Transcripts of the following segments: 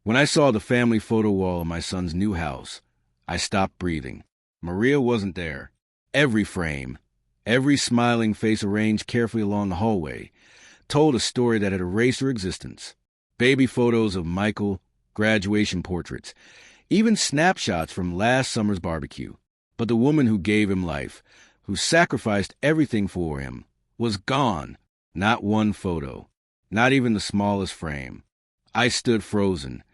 When I saw the family photo wall of my son's new house, I stopped breathing. Maria wasn't there. Every frame, every smiling face arranged carefully along the hallway, told a story that had erased her existence. Baby photos of Michael, graduation portraits, even snapshots from last summer's barbecue. But the woman who gave him life, who sacrificed everything for him, was gone. Not one photo, not even the smallest frame. I stood frozen,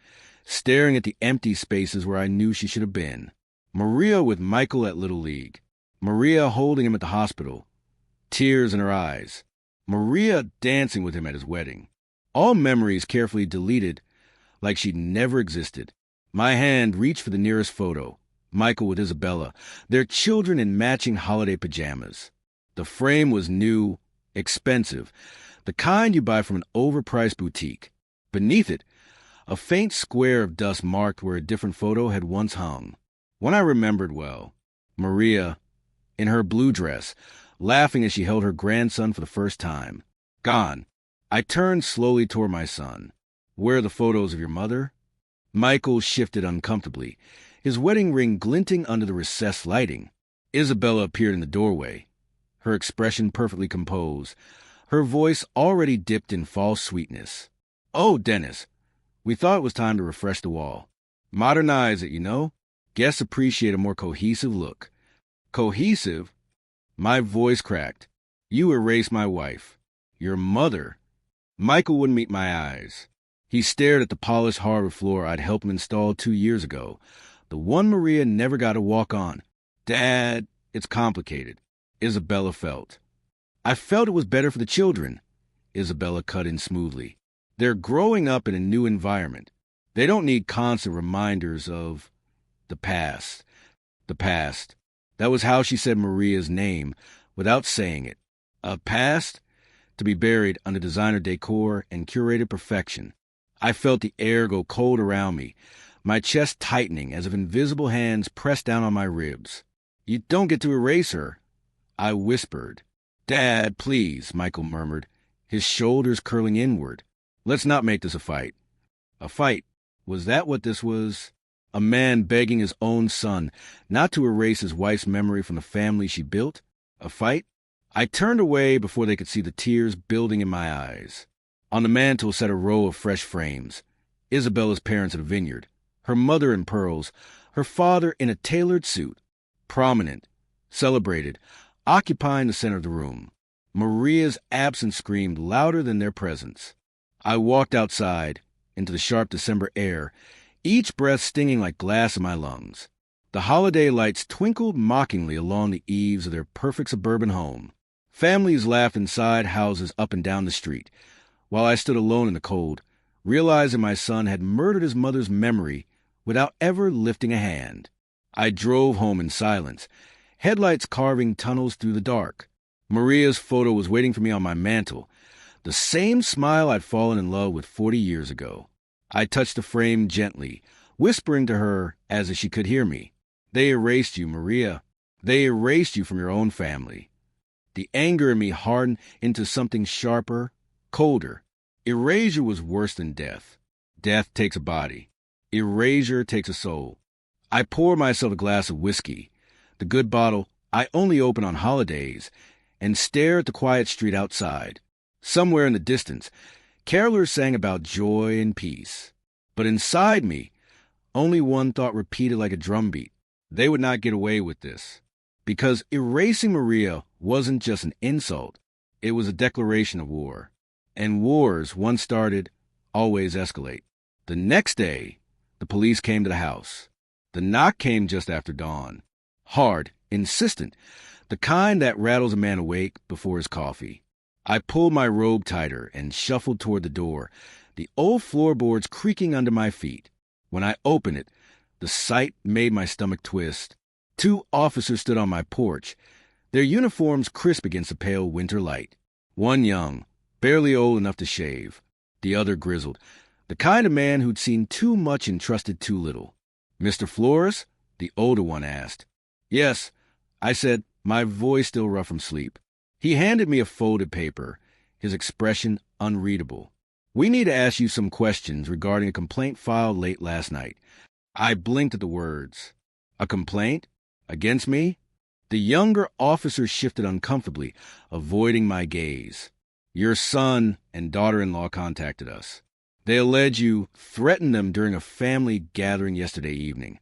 staring at the empty spaces where I knew she should have been. Maria with Michael at Little League. Maria holding him at the hospital, tears in her eyes. Maria dancing with him at his wedding. All memories carefully deleted like she'd never existed. My hand reached for the nearest photo. Michael with Isabella, their children in matching holiday pajamas. The frame was new, expensive, the kind you buy from an overpriced boutique. Beneath it, a faint square of dust marked where a different photo had once hung. One I remembered well. Maria, in her blue dress, laughing as she held her grandson for the first time. Gone. I turned slowly toward my son. Where are the photos of your mother? Michael shifted uncomfortably, his wedding ring glinting under the recessed lighting. Isabella appeared in the doorway, her expression perfectly composed, her voice already dipped in false sweetness. Oh, Dennis, we thought it was time to refresh the wall. Modernize it, you know? Guests appreciate a more cohesive look. Cohesive? My voice cracked. You erased my wife. Your mother. Michael wouldn't meet my eyes. He stared at the polished hardwood floor I'd helped him install 2 years ago, the one Maria never got to walk on. Dad, it's complicated. Isabella felt. I felt it was better for the children. Isabella cut in smoothly. They're growing up in a new environment. They don't need constant reminders of the past. The past. That was how she said Maria's name, without saying it. A past? To be buried under designer decor and curated perfection. I felt the air go cold around me, my chest tightening as if invisible hands pressed down on my ribs. You don't get to erase her. I whispered. Dad, please, Michael murmured, his shoulders curling inward. Let's not make this a fight. A fight? Was that what this was? A man begging his own son not to erase his wife's memory from the family she built? A fight? I turned away before they could see the tears building in my eyes. On the mantel sat a row of fresh frames. Isabella's parents at a vineyard, her mother in pearls, her father in a tailored suit, prominent, celebrated, occupying the center of the room. Maria's absence screamed louder than their presence. I walked outside, into the sharp December air, each breath stinging like glass in my lungs. The holiday lights twinkled mockingly along the eaves of their perfect suburban home. Families laughed inside houses up and down the street, while I stood alone in the cold, realizing my son had murdered his mother's memory without ever lifting a hand. I drove home in silence, headlights carving tunnels through the dark. Maria's photo was waiting for me on my mantel, the same smile I'd fallen in love with 40 years ago. I touched the frame gently, whispering to her as if she could hear me. They erased you, Maria. They erased you from your own family. The anger in me hardened into something sharper, colder. Erasure was worse than death. Death takes a body. Erasure takes a soul. I poured myself a glass of whiskey, the good bottle I only open on holidays, and stared at the quiet street outside. Somewhere in the distance, carolers sang about joy and peace. But inside me, only one thought repeated like a drumbeat. They would not get away with this. Because erasing Maria wasn't just an insult. It was a declaration of war. And wars, once started, always escalate. The next day, the police came to the house. The knock came just after dawn. Hard, insistent, the kind that rattles a man awake before his coffee. I pulled my robe tighter and shuffled toward the door, the old floorboards creaking under my feet. When I opened it, the sight made my stomach twist. 2 officers stood on my porch, their uniforms crisp against the pale winter light. One young, barely old enough to shave. The other grizzled, the kind of man who'd seen too much and trusted too little. Mr. Flores? The older one asked. Yes, I said, my voice still rough from sleep. He handed me a folded paper, his expression unreadable. We need to ask you some questions regarding a complaint filed late last night. I blinked at the words. A complaint? Against me? The younger officer shifted uncomfortably, avoiding my gaze. Your son and daughter-in-law contacted us. They allege you threatened them during a family gathering yesterday evening.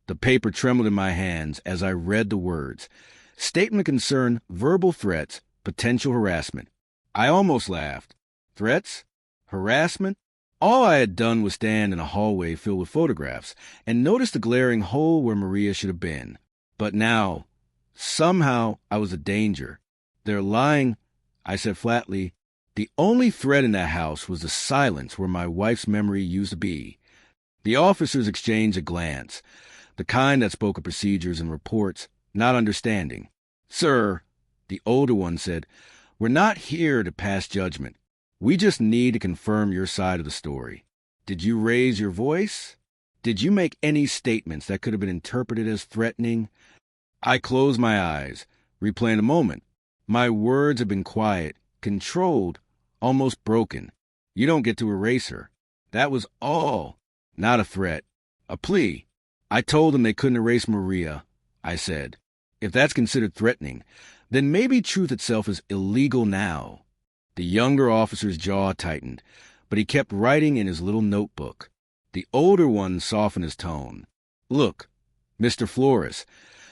The paper trembled in my hands as I read the words. Statement of concern, verbal threats, potential harassment. I almost laughed. Threats? Harassment? All I had done was stand in a hallway filled with photographs and notice the glaring hole where Maria should have been. But now, somehow, I was a danger. They're lying, I said flatly. The only threat in that house was the silence where my wife's memory used to be. The officers exchanged a glance, the kind that spoke of procedures and reports, not understanding. Sir, the older one said, we're not here to pass judgment. We just need to confirm your side of the story. Did you raise your voice? Did you make any statements that could have been interpreted as threatening? I closed my eyes, replaying the moment. My words had been quiet, controlled, almost broken. You don't get to erase her. That was all. Not a threat. A plea. I told them they couldn't erase Maria, I said. If that's considered threatening, then maybe truth itself is illegal now. The younger officer's jaw tightened, but he kept writing in his little notebook. The older one softened his tone. Look, Mr. Flores,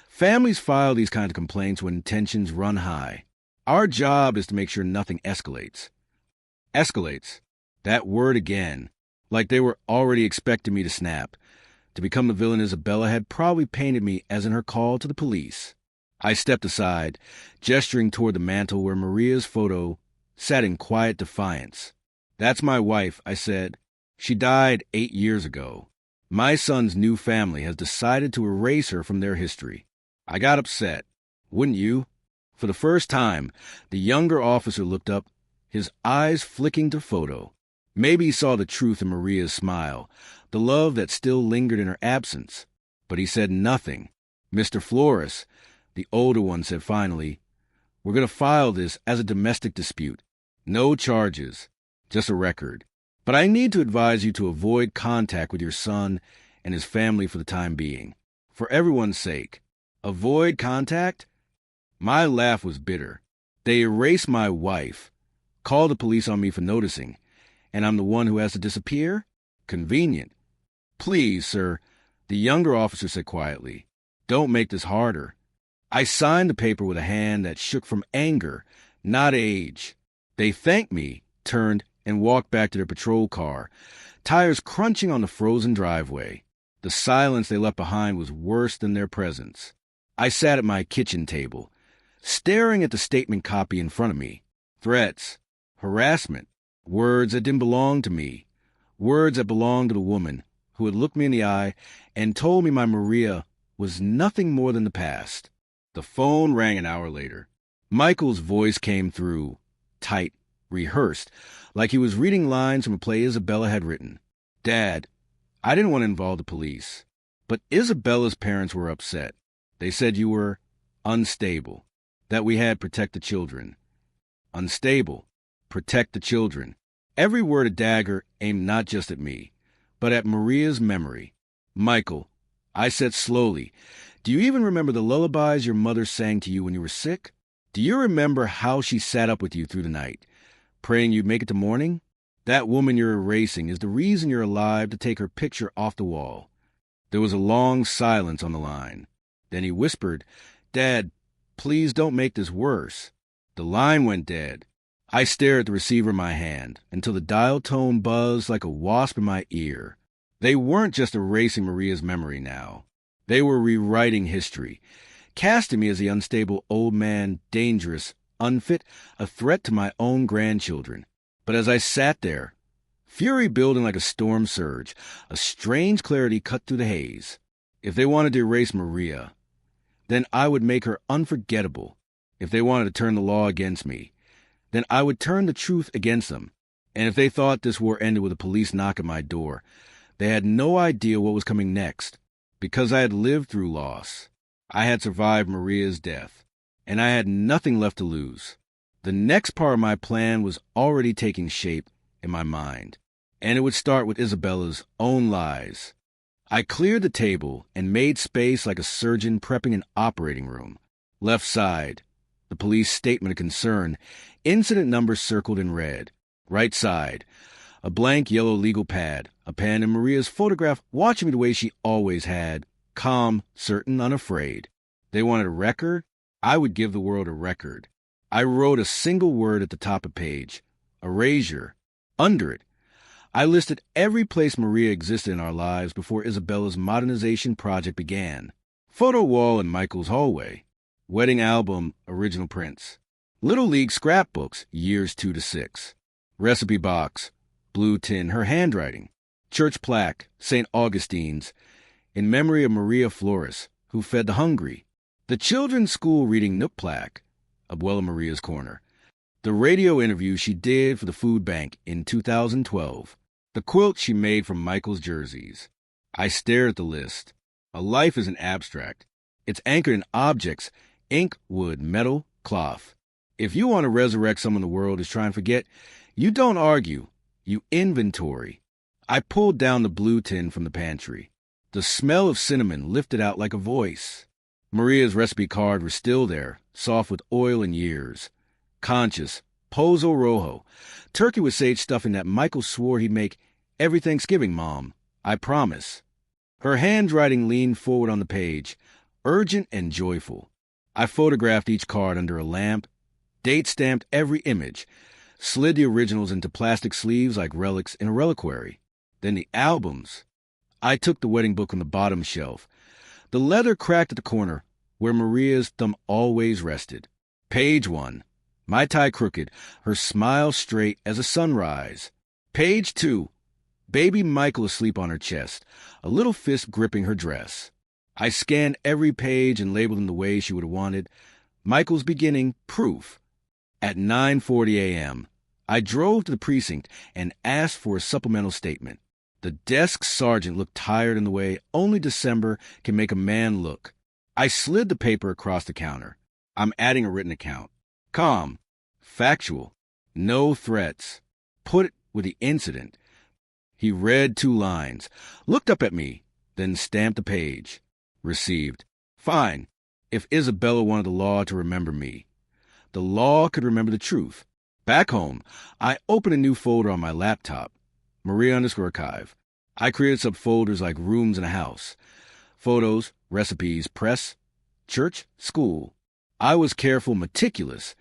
families file these kinds of complaints when tensions run high. Our job is to make sure nothing escalates. Escalates. That word again. Like they were already expecting me to snap. To become the villain Isabella had probably painted me as in her call to the police. I stepped aside, gesturing toward the mantel where Maria's photo sat in quiet defiance. That's my wife, I said. She died 8 years ago. My son's new family has decided to erase her from their history. I got upset. Wouldn't you? For the first time, the younger officer looked up, his eyes flicking to photo. Maybe he saw the truth in Maria's smile, the love that still lingered in her absence. But he said nothing. Mr. Flores, the older one said finally, we're going to file this as a domestic dispute. No charges, just a record. But I need to advise you to avoid contact with your son and his family for the time being. For everyone's sake. Avoid contact? My laugh was bitter. They erased my wife, called the police on me for noticing, and I'm the one who has to disappear? Convenient. Please, sir, the younger officer said quietly, don't make this harder. I signed the paper with a hand that shook from anger, not age. They thanked me, turned, and walked back to their patrol car, tires crunching on the frozen driveway. The silence they left behind was worse than their presence. I sat at my kitchen table, staring at the statement copy in front of me. Threats, harassment, words that didn't belong to me, words that belonged to the woman who had looked me in the eye and told me my Maria was nothing more than the past. The phone rang an hour later. Michael's voice came through, tight, rehearsed, like he was reading lines from a play Isabella had written. Dad, I didn't want to involve the police, but Isabella's parents were upset. They said you were unstable, that we had protect the children. Unstable, protect the children. Every word a dagger aimed not just at me, but at Maria's memory. Michael, I said slowly, do you even remember the lullabies your mother sang to you when you were sick? Do you remember how she sat up with you through the night, praying you'd make it to morning? That woman you're erasing is the reason you're alive to take her picture off the wall. There was a long silence on the line. Then he whispered, Dad, please don't make this worse. The line went dead. I stared at the receiver in my hand until the dial tone buzzed like a wasp in my ear. They weren't just erasing Maria's memory now. They were rewriting history, casting me as the unstable old man, dangerous, unfit, a threat to my own grandchildren. But as I sat there, fury building like a storm surge, a strange clarity cut through the haze. If they wanted to erase Maria, then I would make her unforgettable. If they wanted to turn the law against me, then I would turn the truth against them. And if they thought this war ended with a police knock at my door, they had no idea what was coming next. Because I had lived through loss, I had survived Maria's death, and I had nothing left to lose. The next part of my plan was already taking shape in my mind, and it would start with Isabella's own lies. I cleared the table and made space like a surgeon prepping an operating room. Left side, the police statement of concern, incident number circled in red. Right side, a blank yellow legal pad, a pen, and Maria's photograph watching me the way she always had, calm, certain, unafraid. They wanted a record? I would give the world a record. I wrote a single word at the top of the page, erasure. Under it, I listed every place Maria existed in our lives before Isabella's modernization project began. Photo wall in Michael's hallway. Wedding album, original prints. Little League scrapbooks, years 2 to 6. Recipe box, blue tin, her handwriting. Church plaque, St. Augustine's, in memory of Maria Flores, who fed the hungry. The children's school reading nook plaque, Abuela Maria's corner. The radio interview she did for the food bank in 2012. The quilt she made from Michael's jerseys. I stared at the list. A life is an abstract. It's anchored in objects, ink, wood, metal, cloth. If you want to resurrect someone the world is trying to forget, you don't argue, you inventory. I pulled down the blue tin from the pantry. The smell of cinnamon lifted out like a voice. Maria's recipe card was still there, soft with oil and years. Conscious, Pozo Rojo, turkey with sage stuffing that Michael swore he'd make every Thanksgiving, Mom. I promise. Her handwriting leaned forward on the page, urgent and joyful. I photographed each card under a lamp, date-stamped every image, slid the originals into plastic sleeves like relics in a reliquary. Then the albums. I took the wedding book from the bottom shelf. The leather cracked at the corner, where Maria's thumb always rested. Page 1. My tie crooked, her smile straight as a sunrise. Page 2. Baby Michael asleep on her chest, a little fist gripping her dress. I scanned every page and labeled them the way she would have wanted. Michael's beginning, proof. At 9:40 a.m., I drove to the precinct and asked for a supplemental statement. The desk sergeant looked tired in the way only December can make a man look. I slid the paper across the counter. I'm adding a written account. Calm. Factual. No threats. Put it with the incident. He read 2 lines, looked up at me, then stamped the page. Received. Fine. If Isabella wanted the law to remember me. The law could remember the truth. Back home, I opened a new folder on my laptop. Maria_archive. I created subfolders like rooms in a house. Photos, recipes, press, church, school. I was careful, meticulous.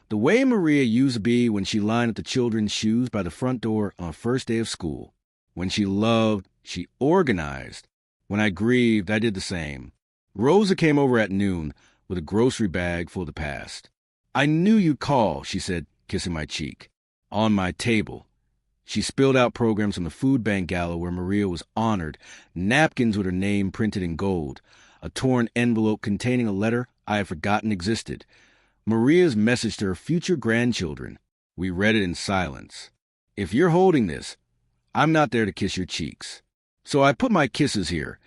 The way Maria used to be when she lined up the children's shoes by the front door on the first day of school. When she loved, she organized. When I grieved, I did the same. Rosa came over at noon with a grocery bag full of the past. I knew you'd call, she said, kissing my cheek. On my table. She spilled out programs from the food bank gala where Maria was honored, napkins with her name printed in gold, a torn envelope containing a letter I had forgotten existed. Maria's message to her future grandchildren. We read it in silence. If you're holding this, I'm not there to kiss your cheeks. So I put my kisses here,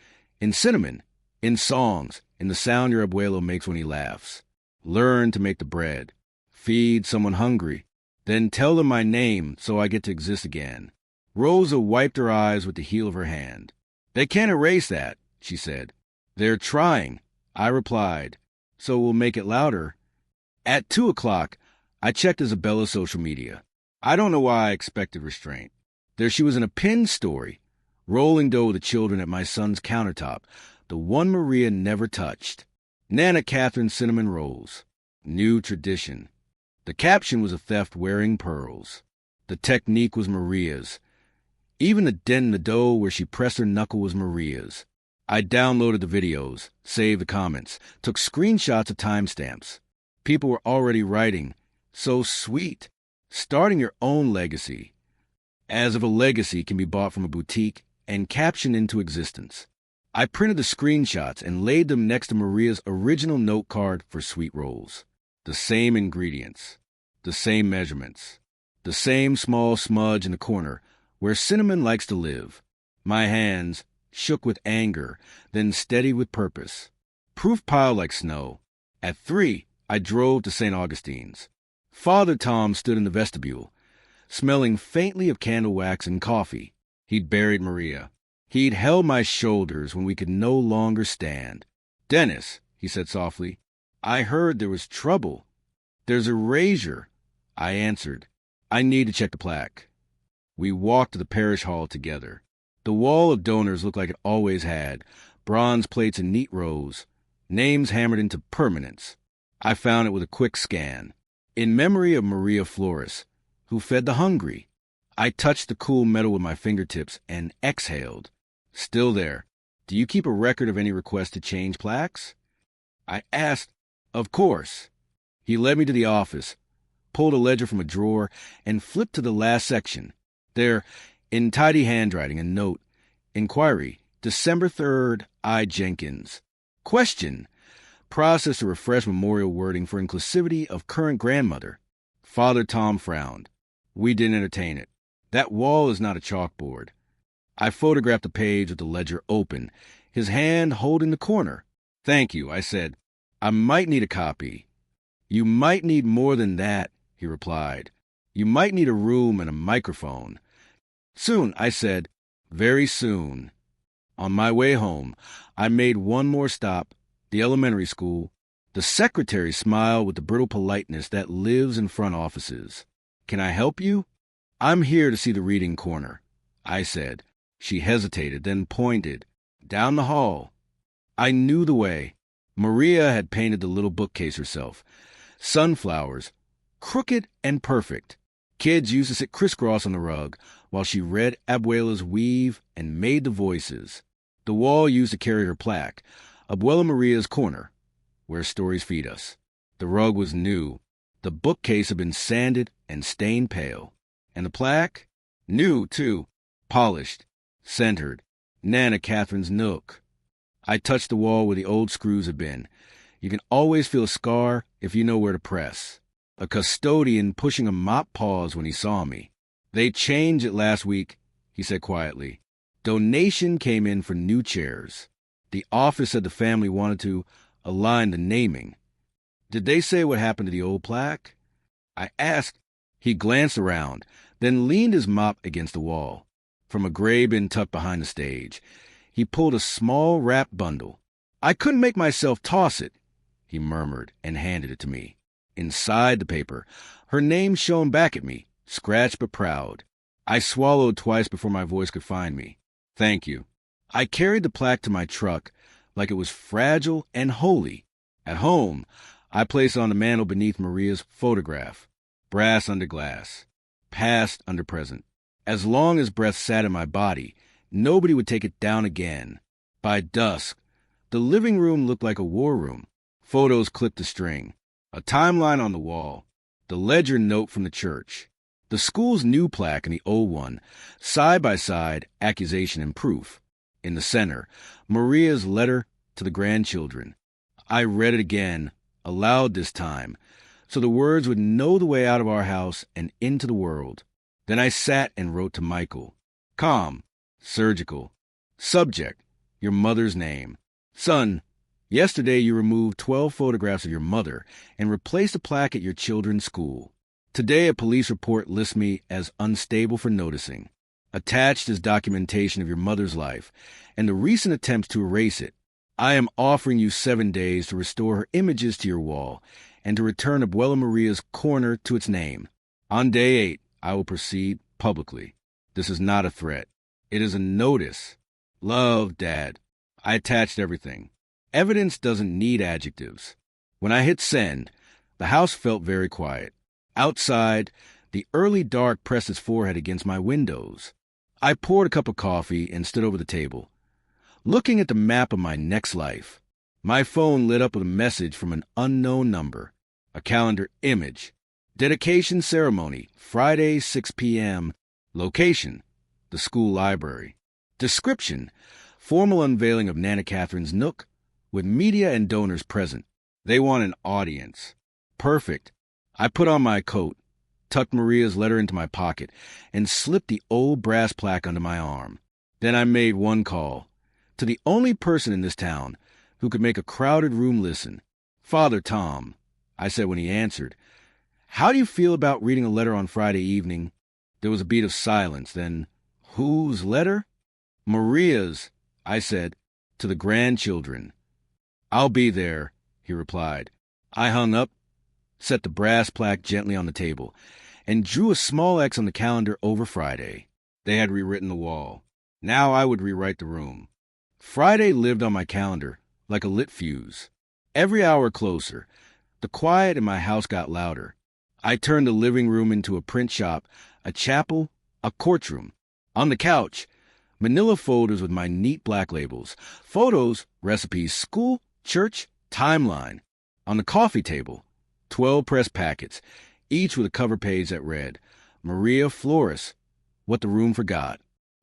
in cinnamon, in songs, in the sound your abuelo makes when he laughs. Learn to make the bread. Feed someone hungry. Then tell them my name so I get to exist again. Rosa wiped her eyes with the heel of her hand. They can't erase that, she said. They're trying, I replied. So we'll make it louder. At 2 o'clock, I checked Isabella's social media. I don't know why I expected restraint. There she was in a pinned story, rolling dough with the children at my son's countertop, the one Maria never touched. Nana Catherine cinnamon rolls. New tradition. The caption was a theft wearing pearls. The technique was Maria's. Even the dent in the dough where she pressed her knuckle was Maria's. I downloaded the videos, saved the comments, took screenshots of timestamps. People were already writing, so sweet, starting your own legacy. As if a legacy can be bought from a boutique and captioned into existence. I printed the screenshots and laid them next to Maria's original note card for sweet rolls. The same ingredients, the same measurements, the same small smudge in the corner where cinnamon likes to live. My hands shook with anger, then steadied with purpose. Proof piled like snow. At 3, I drove to St. Augustine's. Father Tom stood in the vestibule, smelling faintly of candle wax and coffee. He'd buried Maria. He'd held my shoulders when we could no longer stand. "Dennis," he said softly, "I heard there was trouble. There's erasure." I answered, "I need to check the plaque." We walked to the parish hall together. The wall of donors looked like it always had, bronze plates in neat rows, names hammered into permanence. I found it with a quick scan. "In memory of Maria Flores, who fed the hungry." I touched the cool metal with my fingertips and exhaled. Still there. "Do you keep a record of any requests to change plaques?" I asked. "Of course." He led me to the office, pulled a ledger from a drawer, and flipped to the last section. There, in tidy handwriting, a note. "Inquiry, December 3rd, I. Jenkins. Question, process to refresh memorial wording for inclusivity of current grandmother." Father Tom frowned. We didn't entertain it. That wall is not a chalkboard. I photographed the page with the ledger open, his hand holding the corner. "Thank you," I said. "I might need a copy." "You might need more than that," he replied. "You might need a room and a microphone." "Soon," I said. "Very soon." On my way home, I made one more stop, the elementary school. The secretary smiled with the brittle politeness that lives in front offices. "Can I help you?" "I'm here to see the reading corner," I said. She hesitated, then pointed. "Down the hall." I knew the way. Maria had painted the little bookcase herself. Sunflowers, crooked and perfect. Kids used to sit crisscross on the rug while she read Abuela's weave and made the voices. The wall used to carry her plaque, Abuela Maria's Corner, where stories feed us. The rug was new. The bookcase had been sanded and stained pale. And the plaque? New, too. Polished. Centered. Nana Catherine's Nook. I touched the wall where the old screws had been. You can always feel a scar if you know where to press. A custodian pushing a mop paused when he saw me. "They changed it last week," he said quietly. "Donation came in for new chairs. The office said the family wanted to align the naming." "Did they say what happened to the old plaque?" I asked. He glanced around, then leaned his mop against the wall. From a gray bin tucked behind the stage, he pulled a small wrapped bundle. "I couldn't make myself toss it," he murmured and handed it to me. Inside the paper, her name shone back at me, scratched but proud. I swallowed twice before my voice could find me. "Thank you." I carried the plaque to my truck like it was fragile and holy. At home, I placed it on the mantel beneath Maria's photograph. Brass under glass. Past under present. As long as breath sat in my body, nobody would take it down again. By dusk, the living room looked like a war room. Photos clipped the string. A timeline on the wall. The ledger note from the church. The school's new plaque and the old one. Side by side, accusation and proof. In the center, Maria's letter to the grandchildren. I read it again, aloud this time, so the words would know the way out of our house and into the world. Then I sat and wrote to Michael. Calm. Surgical. Subject. Your mother's name. "Son, yesterday you removed 12 photographs of your mother and replaced a plaque at your children's school. Today a police report lists me as unstable for noticing. Attached is documentation of your mother's life and the recent attempts to erase it. I am offering you 7 days to restore her images to your wall and to return Abuela Maria's Corner to its name. On day 8, I will proceed publicly. This is not a threat. It is a notice. Love, Dad." I attached everything. Evidence doesn't need adjectives. When I hit send, the house felt very quiet. Outside, the early dark pressed its forehead against my windows. I poured a cup of coffee and stood over the table, looking at the map of my next life. My phone lit up with a message from an unknown number, a calendar image. Dedication ceremony, Friday, 6 p.m. Location, the school library. Description, formal unveiling of Nana Catherine's Nook, with media and donors present. They want an audience. Perfect. I put on my coat, tucked Maria's letter into my pocket, and slipped the old brass plaque under my arm. Then I made one call, to the only person in this town who could make a crowded room listen. "Father Tom," I said when he answered. "How do you feel about reading a letter on Friday evening There was a beat of silence, then, "Whose letter?" "Maria's," I said, "to the grandchildren." "I'll be there," he replied. I hung up, set the brass plaque gently on the table, and drew a small X on the calendar over Friday. They had rewritten the wall. Now I would rewrite the room. Friday lived on my calendar like a lit fuse. Every hour closer, the quiet in my house got louder. I turned the living room into a print shop, a chapel, a courtroom. On the couch, manila folders with my neat black labels, photos, recipes, school, church, timeline. On the coffee table, 12 press packets, each with a cover page that read, "Maria Flores, What the Room Forgot."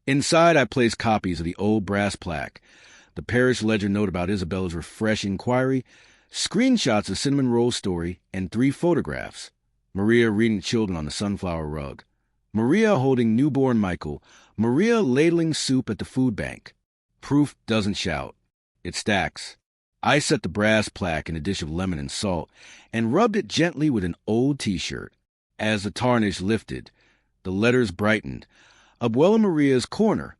Inside, I placed copies of the old brass plaque, the parish ledger note about Isabella's refresh inquiry, screenshots of Cinnamon Roll's story, and 3 photographs. Maria reading children on the sunflower rug, Maria holding newborn Michael, Maria ladling soup at the food bank. Proof doesn't shout. It stacks. I set the brass plaque in a dish of lemon and salt and rubbed it gently with an old T-shirt. As the tarnish lifted, the letters brightened. Abuela Maria's corner,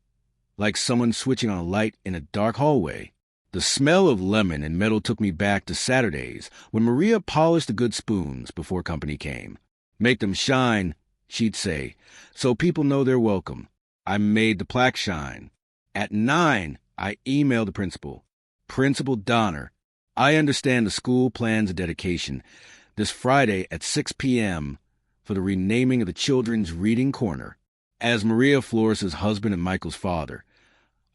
like someone switching on a light in a dark hallway. The smell of lemon and metal took me back to Saturdays when Maria polished the good spoons before company came. "Make them shine," she'd say, "so people know they're welcome." I made the plaque shine. At 9, I emailed the principal. "Principal Donner, I understand the school plans a dedication this Friday at 6 p.m. for the renaming of the children's reading corner. As Maria Flores' husband and Michael's father,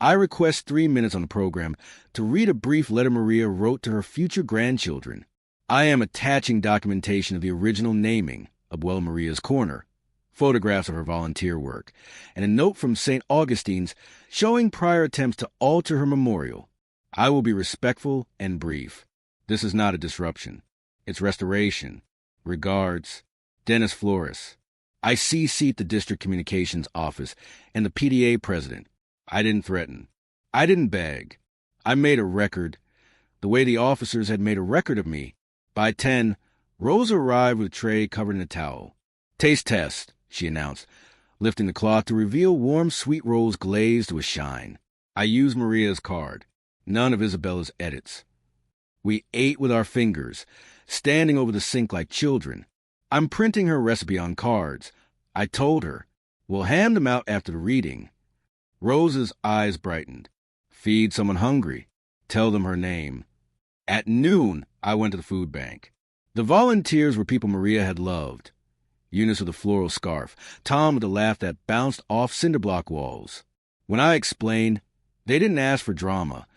I request 3 minutes on the program to read a brief letter Maria wrote to her future grandchildren. I am attaching documentation of the original naming, Abuela Maria's Corner, photographs of her volunteer work, and a note from St. Augustine's showing prior attempts to alter her memorial. I will be respectful and brief. This is not a disruption. It's restoration. Regards, Dennis Flores." I CC'd the district communications office and the PTA president. I didn't threaten. I didn't beg. I made a record, the way the officers had made a record of me. By 10, Rose arrived with a tray covered in a towel. "Taste test," she announced, lifting the cloth to reveal warm sweet rolls glazed with shine. I used Maria's card, none of Isabella's edits. We ate with our fingers, standing over the sink like children. I'm printing her recipe on cards. I told her, "We'll hand them out after the reading." Rose's eyes brightened. "Feed someone hungry. Tell them her name." At noon, I went to the food bank. The volunteers were people Maria had loved. Eunice with a floral scarf, Tom with a laugh that bounced off cinderblock walls. When I explained, they didn't ask for drama.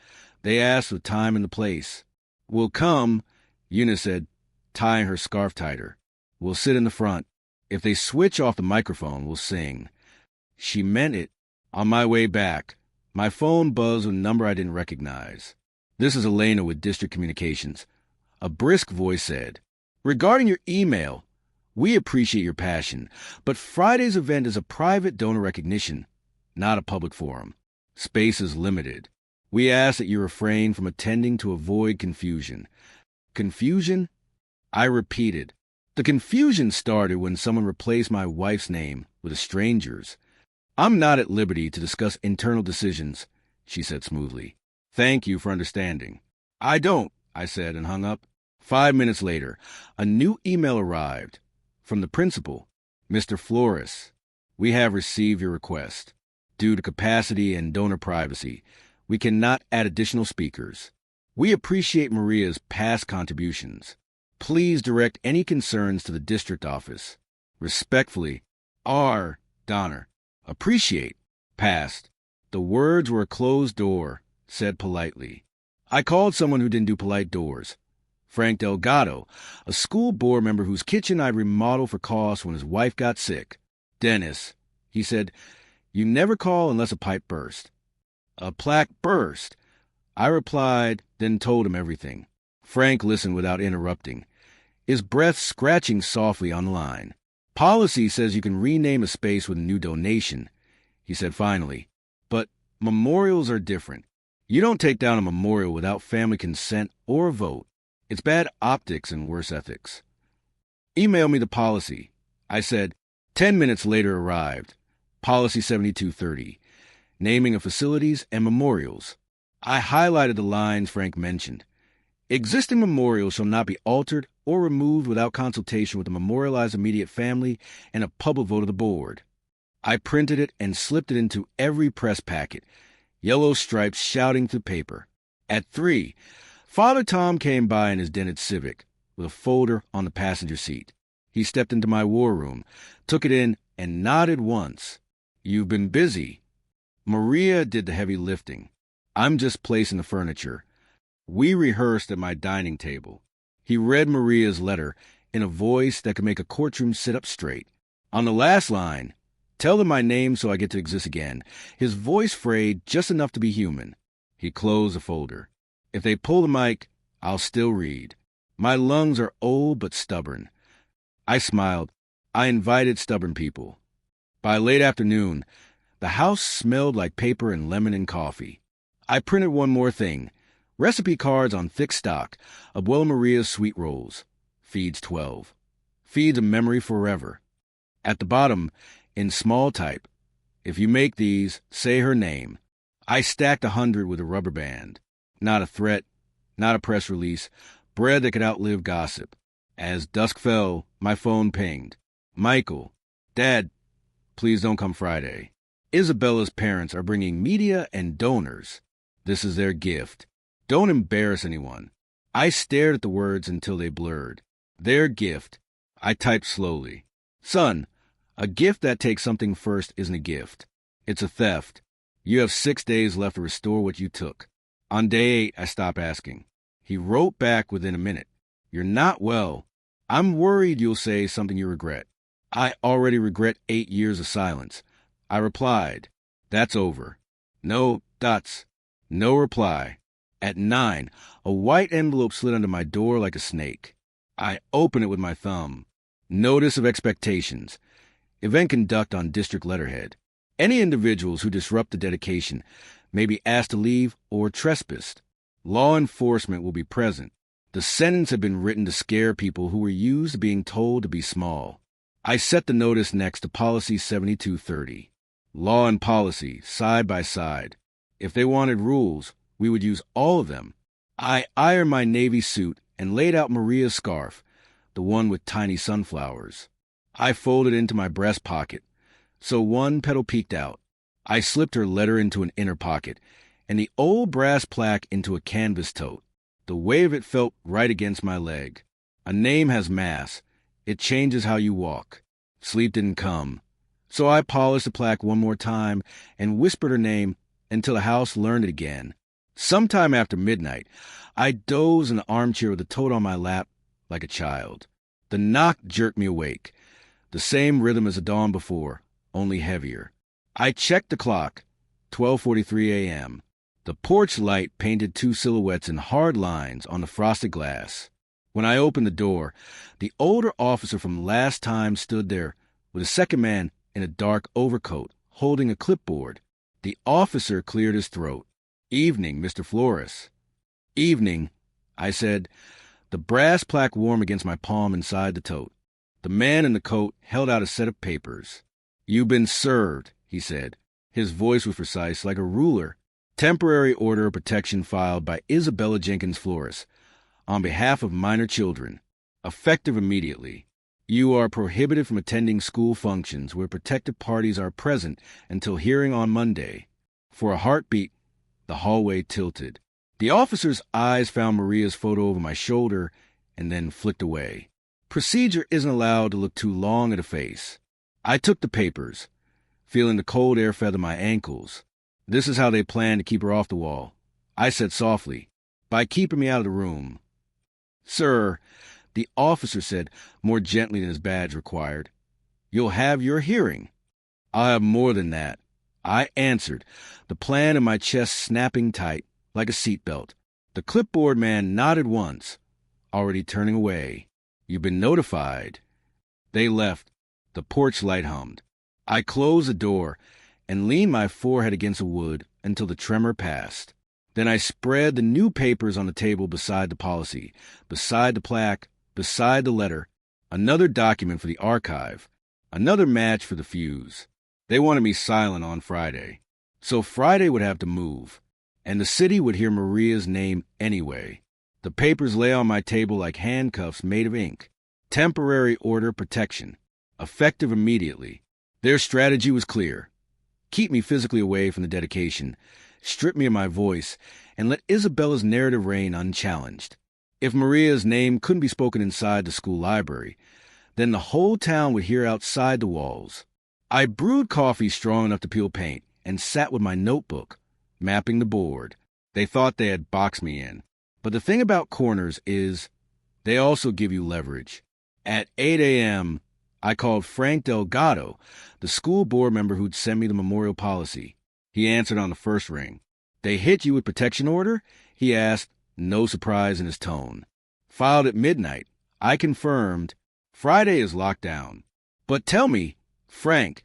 They asked for the time and the place. "We'll come," Eunice said, tying her scarf tighter. "We'll sit in the front. If they switch off the microphone, we'll sing." She meant it. On my way back, my phone buzzed with a number I didn't recognize. "This is Elena with District Communications." A brisk voice said, "Regarding your email, we appreciate your passion, but Friday's event is a private donor recognition, not a public forum. Space is limited. We ask that you refrain from attending to avoid confusion." Confusion? I repeated. The confusion started when someone replaced my wife's name with a stranger's. "I'm not at liberty to discuss internal decisions," she said smoothly. "Thank you for understanding." "I don't," I said and hung up. 5 minutes later, a new email arrived from the principal. "Mr. Flores, we have received your request. Due to capacity and donor privacy, we cannot add additional speakers. We appreciate Maria's past contributions. Please direct any concerns to the district office. Respectfully, R. Donner." Appreciate. Passed. The words were a closed door, said politely. I called someone who didn't do polite doors. Frank Delgado, a school board member whose kitchen I'd remodeled for cost when his wife got sick. "Dennis," he said, "you never call unless a pipe burst." "A plaque burst." I replied, then told him everything. Frank listened without interrupting, his breath scratching softly on the line. "Policy says you can rename a space with a new donation," he said finally. "But memorials are different. You don't take down a memorial without family consent or a vote. It's bad optics and worse ethics." "Email me the policy." I said, 10 minutes later arrived. Policy 7230. Naming of facilities and memorials. I highlighted the lines Frank mentioned. Existing memorials shall not be altered or removed without consultation with the memorialized immediate family and a public vote of the board. I printed it and slipped it into every press packet, yellow stripes shouting through paper. At 3, Father Tom came by in his dented Civic with a folder on the passenger seat. He stepped into my war room, took it in, and nodded once. "You've been busy." Maria did the heavy lifting. I'm just placing the furniture. We rehearsed at my dining table. He read Maria's letter in a voice that could make a courtroom sit up straight. On the last line, "Tell them my name so I get to exist again," his voice frayed just enough to be human. He closed the folder. If they pull the mic, I'll still read. My lungs are old but stubborn. I smiled. I invited stubborn people. By late afternoon, the house smelled like paper and lemon and coffee. I printed one more thing. Recipe cards on thick stock. Abuela Maria's sweet rolls. Feeds 12. Feeds a memory forever. At the bottom, in small type, "If you make these, say her name." I stacked 100 with a rubber band. Not a threat, not a press release. Bread that could outlive gossip. As dusk fell, my phone pinged. "Michael, Dad, please don't come Friday. Isabella's parents are bringing media and donors. This is their gift. Don't embarrass anyone." I stared at the words until they blurred. Their gift. I typed slowly. "Son, a gift that takes something first isn't a gift. It's a theft. You have 6 days left to restore what you took." On day 8, I stopped asking. He wrote back within a minute. "You're not well. I'm worried you'll say something you regret." I already regret 8 years of silence. I replied, "That's over." No dots. No reply. At 9, a white envelope slid under my door like a snake. I opened it with my thumb. Notice of expectations. Event conduct on district letterhead. Any individuals who disrupt the dedication may be asked to leave or trespassed. Law enforcement will be present. The sentence had been written to scare people who were used to being told to be small. I set the notice next to Policy 7230. Law and policy, side by side. If they wanted rules, we would use all of them. I ironed my navy suit and laid out Maria's scarf, the one with tiny sunflowers. I folded it into my breast pocket, so one petal peeked out. I slipped her letter into an inner pocket, and the old brass plaque into a canvas tote. The weight of it felt right against my leg. A name has mass. It changes how you walk. Sleep didn't come. So I polished the plaque one more time and whispered her name until the house learned it again. Sometime after midnight, I dozed in the armchair with the tote on my lap like a child. The knock jerked me awake. The same rhythm as the dawn before, only heavier. I checked the clock. 12:43 a.m. The porch light painted 2 silhouettes in hard lines on the frosted glass. When I opened the door, the older officer from last time stood there with a second man in a dark overcoat holding a clipboard. The officer cleared his throat. "Evening, Mr. Flores." "Evening," I said, the brass plaque warm against my palm inside the tote. The man in the coat held out a set of papers. "You've been served," he said. His voice was precise, like a ruler. "Temporary order of protection filed by Isabella Jenkins Flores on behalf of minor children. Effective immediately. You are prohibited from attending school functions where protected parties are present until hearing on Monday." For a heartbeat, the hallway tilted. The officer's eyes found Maria's photo over my shoulder and then flicked away. Procedure isn't allowed to look too long at a face. I took the papers, feeling the cold air feather my ankles. "This is how they plan to keep her off the wall," I said softly, "by keeping me out of the room." "Sir," the officer said, more gently than his badge required, "you'll have your hearing." "I'll have more than that," I answered, the plan in my chest snapping tight, like a seatbelt. The clipboard man nodded once, already turning away. "You've been notified." They left. The porch light hummed. I closed the door and leaned my forehead against the wood until the tremor passed. Then I spread the new papers on the table beside the policy, beside the plaque, beside the letter, another document for the archive. Another match for the fuse. They wanted me silent on Friday. So Friday would have to move, and the city would hear Maria's name anyway. The papers lay on my table like handcuffs made of ink. Temporary order protection. Effective immediately. Their strategy was clear. Keep me physically away from the dedication, strip me of my voice, and let Isabella's narrative reign unchallenged. If Maria's name couldn't be spoken inside the school library, then the whole town would hear outside the walls. I brewed coffee strong enough to peel paint and sat with my notebook, mapping the board. They thought they had boxed me in. But the thing about corners is they also give you leverage. At 8 a.m., I called Frank Delgado, the school board member who'd send me the memorial policy. He answered on the first ring. "They hit you with protection order?" he asked, no surprise in his tone. "Filed at midnight." I confirmed. "Friday is locked down." "But tell me, Frank,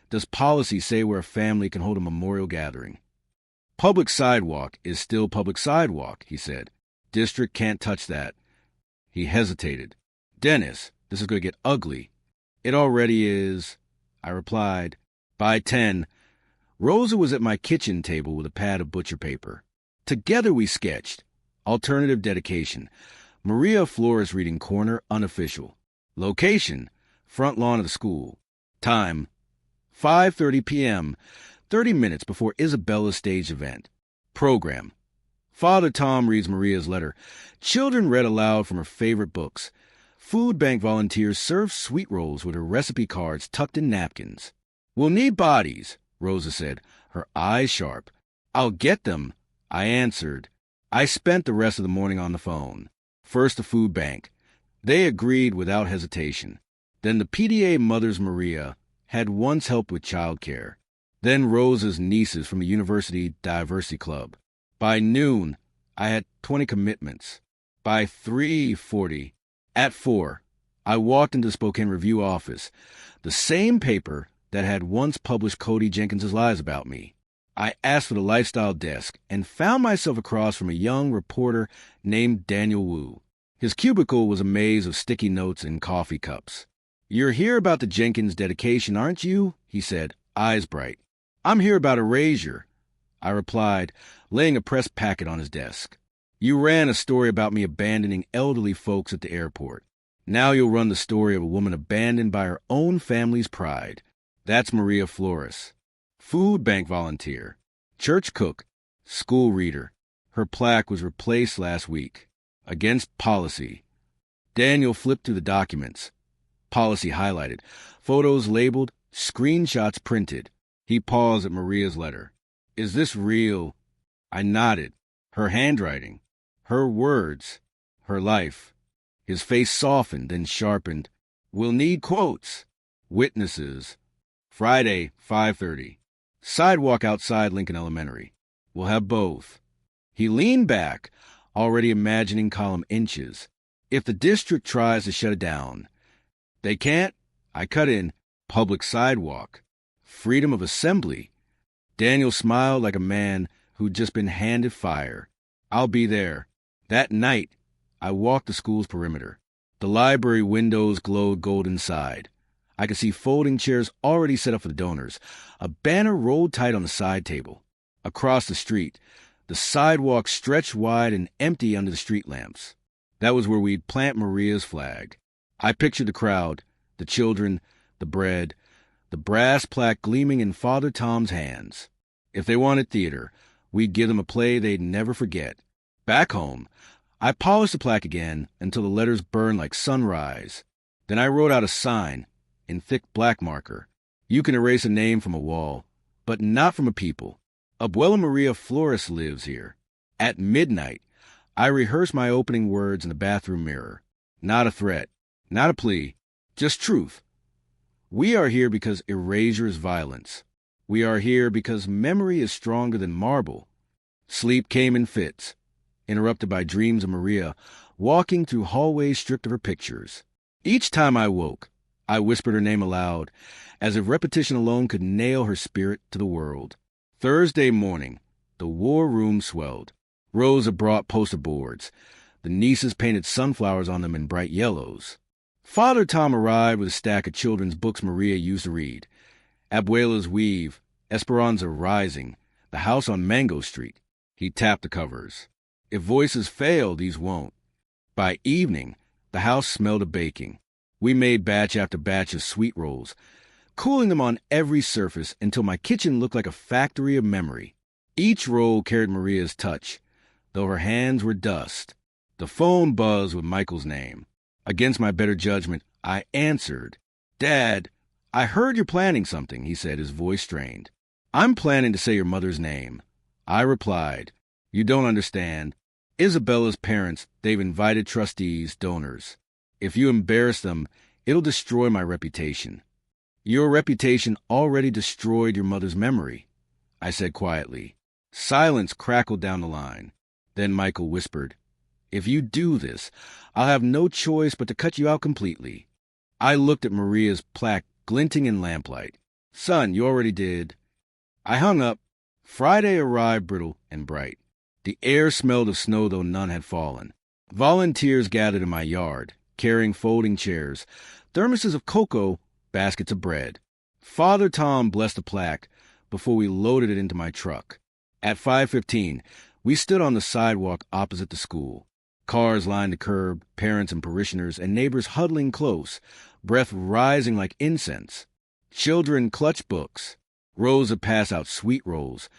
does policy say where a family can hold a memorial gathering?" "Public sidewalk is still public sidewalk," he said. "District can't touch that." He hesitated. "Dennis, this is going to get ugly." "It already is," I replied. By 10, Rosa was at my kitchen table with a pad of butcher paper. Together we sketched. Alternative dedication. Maria Flores reading corner, unofficial. Location, front lawn of the school. Time, 5:30 p.m., 30 minutes before Isabella's stage event. Program. Father Tom reads Maria's letter. Children read aloud from her favorite books. Food bank volunteers serve sweet rolls with her recipe cards tucked in napkins. "We'll need bodies," Rosa said, her eyes sharp. "I'll get them," I answered. I spent the rest of the morning on the phone. First the food bank. They agreed without hesitation. Then the PDA Mothers Maria had once helped with childcare. Then Rosa's nieces from the University Diversity Club. By noon, I had 20 commitments. By 3:40, at 4, I walked into the Spokane Review office, the same paper that had once published Cody Jenkins' lies about me. I asked for the lifestyle desk and found myself across from a young reporter named Daniel Wu. His cubicle was a maze of sticky notes and coffee cups. "You're here about the Jenkins dedication, aren't you?" he said, eyes bright. "I'm here about erasure," I replied, laying a press packet on his desk. "You ran a story about me abandoning elderly folks at the airport. Now you'll run the story of a woman abandoned by her own family's pride. That's Maria Flores. Food bank volunteer, church cook, school reader. Her plaque was replaced last week. Against policy." Daniel flipped through the documents. Policy highlighted. Photos labeled, screenshots printed. He paused at Maria's letter. "Is this real?" I nodded. Her handwriting. Her words. Her life. His face softened, then sharpened. "We'll need quotes." Witnesses. Friday, 5:30. Sidewalk outside Lincoln Elementary. "We'll have both." He leaned back, already imagining column inches. "If the district tries to shut it down." "They can't." I cut in. "Public sidewalk. Freedom of assembly." Daniel smiled like a man who'd just been handed fire. "I'll be there." That night, I walked the school's perimeter. The library windows glowed gold inside. I could see folding chairs already set up for the donors. A banner rolled tight on the side table. Across the street, the sidewalk stretched wide and empty under the street lamps. That was where we'd plant Maria's flag. I pictured the crowd, the children, the bread, the brass plaque gleaming in Father Tom's hands. If they wanted theater, we'd give them a play they'd never forget. Back home, I polished the plaque again until the letters burned like sunrise. Then I wrote out a sign in thick black marker. "You can erase a name from a wall, but not from a people. Abuela Maria Flores lives here." At midnight, I rehearsed my opening words in the bathroom mirror. Not a threat, not a plea, just truth. We are here because erasure is violence. We are here because memory is stronger than marble. Sleep came in fits, interrupted by dreams of Maria walking through hallways stripped of her pictures. Each time I woke, I whispered her name aloud, as if repetition alone could nail her spirit to the world. Thursday morning, the war room swelled. Rosa brought poster boards. The nieces painted sunflowers on them in bright yellows. Father Tom arrived with a stack of children's books Maria used to read. Abuela's Weave, Esperanza Rising, The House on Mango Street. He tapped the covers. If voices fail, these won't. By evening, the house smelled of baking. We made batch after batch of sweet rolls, cooling them on every surface until my kitchen looked like a factory of memory. Each roll carried Maria's touch, though her hands were dust. The phone buzzed with Michael's name. Against my better judgment, I answered. "Dad, I heard you're planning something," he said, his voice strained. "I'm planning to say your mother's name." I replied, "You don't understand. Isabella's parents, they've invited trustees, donors. If you embarrass them, it'll destroy my reputation." "Your reputation already destroyed your mother's memory," I said quietly. Silence crackled down the line. Then Michael whispered, "If you do this, I'll have no choice but to cut you out completely." I looked at Maria's plaque glinting in lamplight. "Son, you already did." I hung up. Friday arrived brittle and bright. The air smelled of snow, though none had fallen. Volunteers gathered in my yard, carrying folding chairs, thermoses of cocoa, baskets of bread. Father Tom blessed the plaque before we loaded it into my truck. At 5:15, we stood on the sidewalk opposite the school. Cars lined the curb, parents and parishioners and neighbors huddling close, breath rising like incense. Children clutched books. Rows of pass-out sweet rolls,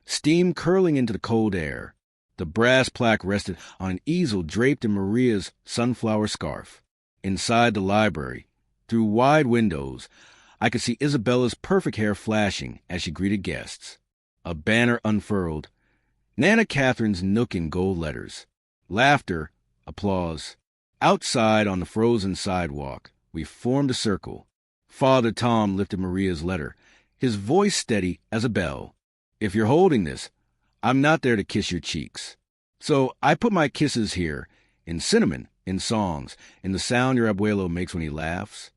steam curling into the cold air. The brass plaque rested on an easel draped in Maria's sunflower scarf. Inside the library, through wide windows, I could see Isabella's perfect hair flashing as she greeted guests. A banner unfurled, Nana Catherine's Nook in gold letters. Laughter, applause. Outside on the frozen sidewalk, we formed a circle. Father Tom lifted Maria's letter, his voice steady as a bell. "If you're holding this, I'm not there to kiss your cheeks. So I put my kisses here, in cinnamon, in songs, in the sound your abuelo makes when he laughs."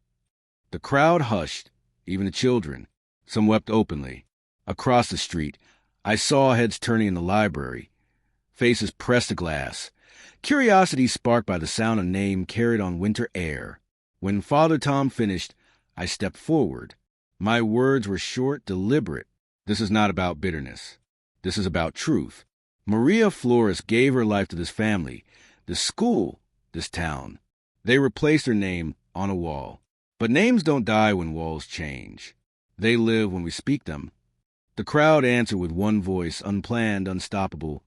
The crowd hushed, even the children. Some wept openly. Across the street, I saw heads turning in the library, faces pressed to glass, curiosity sparked by the sound a name carried on winter air. When Father Tom finished, I stepped forward. My words were short, deliberate. This is not about bitterness. This is about truth. Maria Flores gave her life to this family, this school, this town. They replaced her name on a wall. But names don't die when walls change. They live when we speak them. The crowd answered with one voice, unplanned, unstoppable.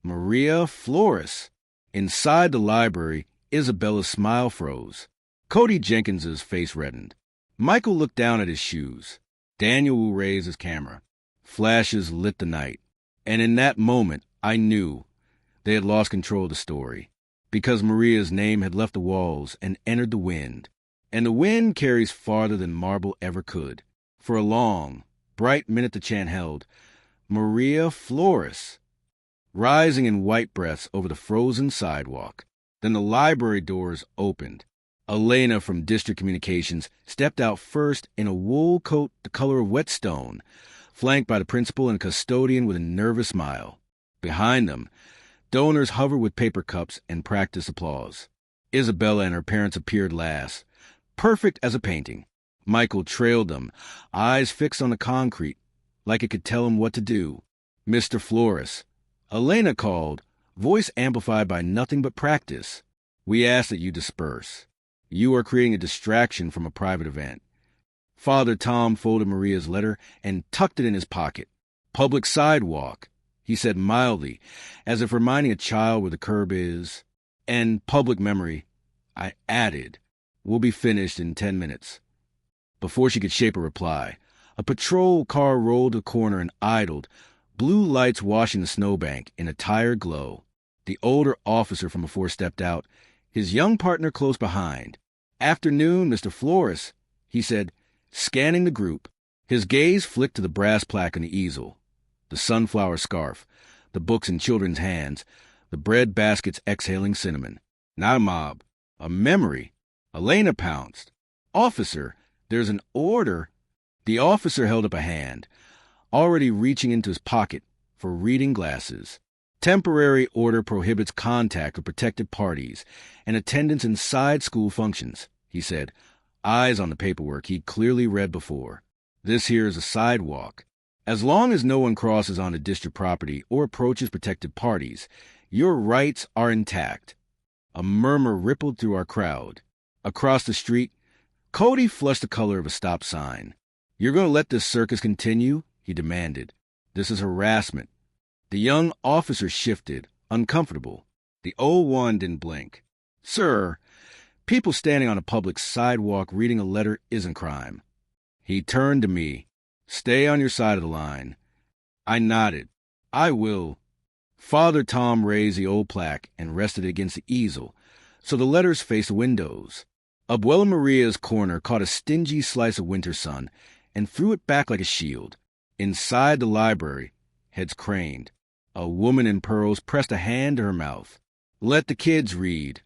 "Maria Flores." Inside the library, Isabella's smile froze. Cody Jenkins's face reddened. Michael looked down at his shoes. Daniel raised his camera. Flashes lit the night. And in that moment, I knew they had lost control of the story, because Maria's name had left the walls and entered the wind. And the wind carries farther than marble ever could. For a long, bright minute the chant held, "Maria Flores," rising in white breaths over the frozen sidewalk. Then the library doors opened. Elena from District Communications stepped out first in a wool coat the color of whetstone, flanked by the principal and a custodian with a nervous smile. Behind them, donors hovered with paper cups and practiced applause. Isabella and her parents appeared last, perfect as a painting. Michael trailed them, eyes fixed on the concrete, like it could tell him what to do. "Mr. Flores," Elena called, voice amplified by nothing but practice. "We ask that you disperse. You are creating a distraction from a private event." Father Tom folded Maria's letter and tucked it in his pocket. "Public sidewalk," he said mildly, as if reminding a child where the curb is. "And public memory," I added. "We'll be finished in 10 minutes. Before she could shape a reply, a patrol car rolled the corner and idled, blue lights washing the snowbank in a tired glow. The older officer from before stepped out, his young partner close behind. "Afternoon, Mr. Flores," he said, scanning the group. His gaze flicked to the brass plaque on the easel, the sunflower scarf, the books in children's hands, the bread baskets exhaling cinnamon. Not a mob, a memory. Elena pounced. "Officer, there's an order." The officer held up a hand, already reaching into his pocket for reading glasses. "Temporary order prohibits contact with protected parties and attendance inside school functions." he said, eyes on the paperwork he'd clearly read before. This here is a sidewalk. As long as no one crosses onto district property or approaches protected parties, your rights are intact. A murmur rippled through our crowd. Across the street, Cody flushed the color of a stop sign. You're going to let this circus continue? He demanded. This is harassment. The young officer shifted, uncomfortable. The old one didn't blink. Sir, people standing on a public sidewalk reading a letter isn't crime. He turned to me. Stay on your side of the line. I nodded. I will. Father Tom raised the old plaque and rested it against the easel, so the letters faced the windows. Abuela Maria's corner caught a stingy slice of winter sun and threw it back like a shield. Inside the library, heads craned. A woman in pearls pressed a hand to her mouth. Let the kids read,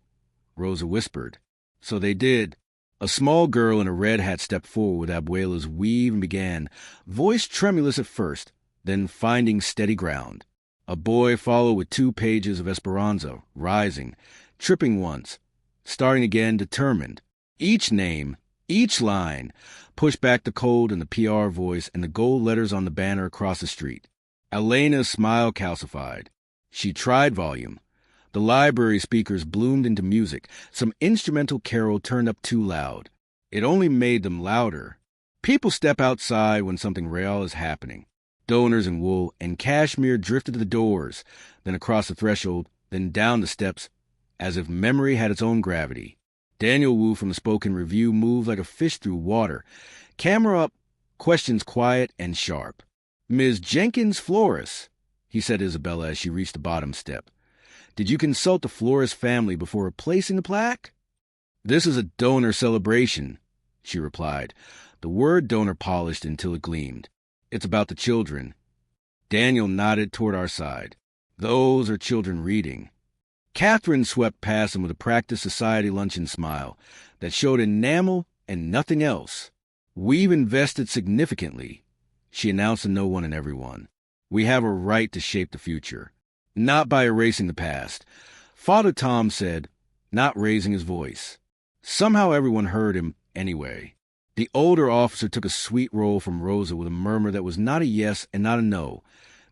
Rosa whispered. So they did. A small girl in a red hat stepped forward with Abuela's weave and began, voice tremulous at first, then finding steady ground. A boy followed with 2 pages of Esperanza, rising, tripping once, starting again determined. Each name, each line, pushed back the cold in the PR voice and the gold letters on the banner across the street. Elena's smile calcified. She tried volume. The library speakers bloomed into music. Some instrumental carol turned up too loud. It only made them louder. People step outside when something real is happening. Donors in wool and cashmere drifted to the doors, then across the threshold, then down the steps, as if memory had its own gravity. Daniel Wu from the Spoken Review moved like a fish through water. Camera up, questions quiet and sharp. Ms. Jenkins Flores, he said to Isabella as she reached the bottom step. Did you consult the Flores family before replacing the plaque? This is a donor celebration, she replied, the word donor polished until it gleamed. It's about the children. Daniel nodded toward our side. Those are children reading. Catherine swept past him with a practiced society luncheon smile that showed enamel and nothing else. We've invested significantly, she announced to no one and everyone. We have a right to shape the future, not by erasing the past. Father Tom said, not raising his voice. Somehow everyone heard him anyway. The older officer took a sweet roll from Rosa with a murmur that was not a yes and not a no,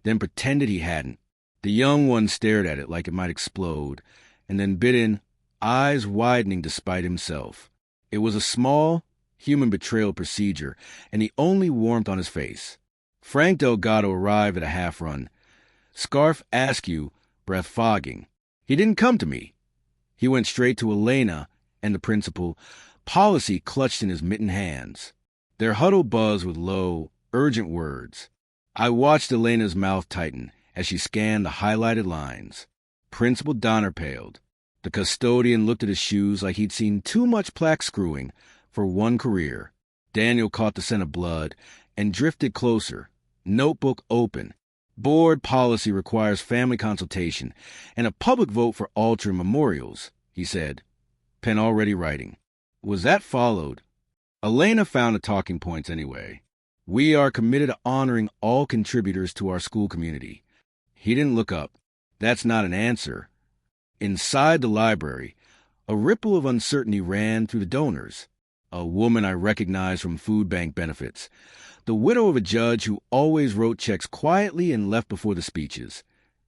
then pretended he hadn't. The young one stared at it like it might explode, and then bit in, eyes widening despite himself. It was a small, human betrayal procedure, and the only warmth on his face. Frank Delgado arrived at a half-run. Scarf askew, breath fogging. He didn't come to me. He went straight to Elena and the principal, policy clutched in his mittened hands. Their huddle buzzed with low, urgent words. I watched Elena's mouth tighten as she scanned the highlighted lines. Principal Donner paled. The custodian looked at his shoes like he'd seen too much plaque screwing for one career. Daniel caught the scent of blood and drifted closer, notebook open. Board policy requires family consultation and a public vote for altering memorials, he said, pen already writing. Was that followed? Elena found the talking points anyway. We are committed to honoring all contributors to our school community. He didn't look up. That's not an answer. Inside the library, a ripple of uncertainty ran through the donors. A woman I recognized from food bank benefits. The widow of a judge who always wrote checks quietly and left before the speeches.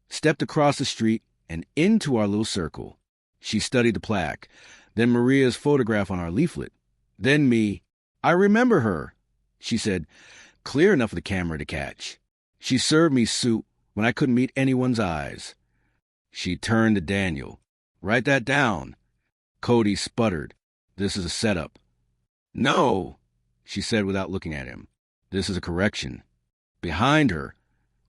Stepped across the street and into our little circle. She studied the plaque, then Maria's photograph on our leaflet, then me. I remember her, she said, clear enough for the camera to catch. She served me soup when I couldn't meet anyone's eyes. She turned to Daniel. Write that down. Cody sputtered. This is a setup. No, she said without looking at him. This is a correction. Behind her,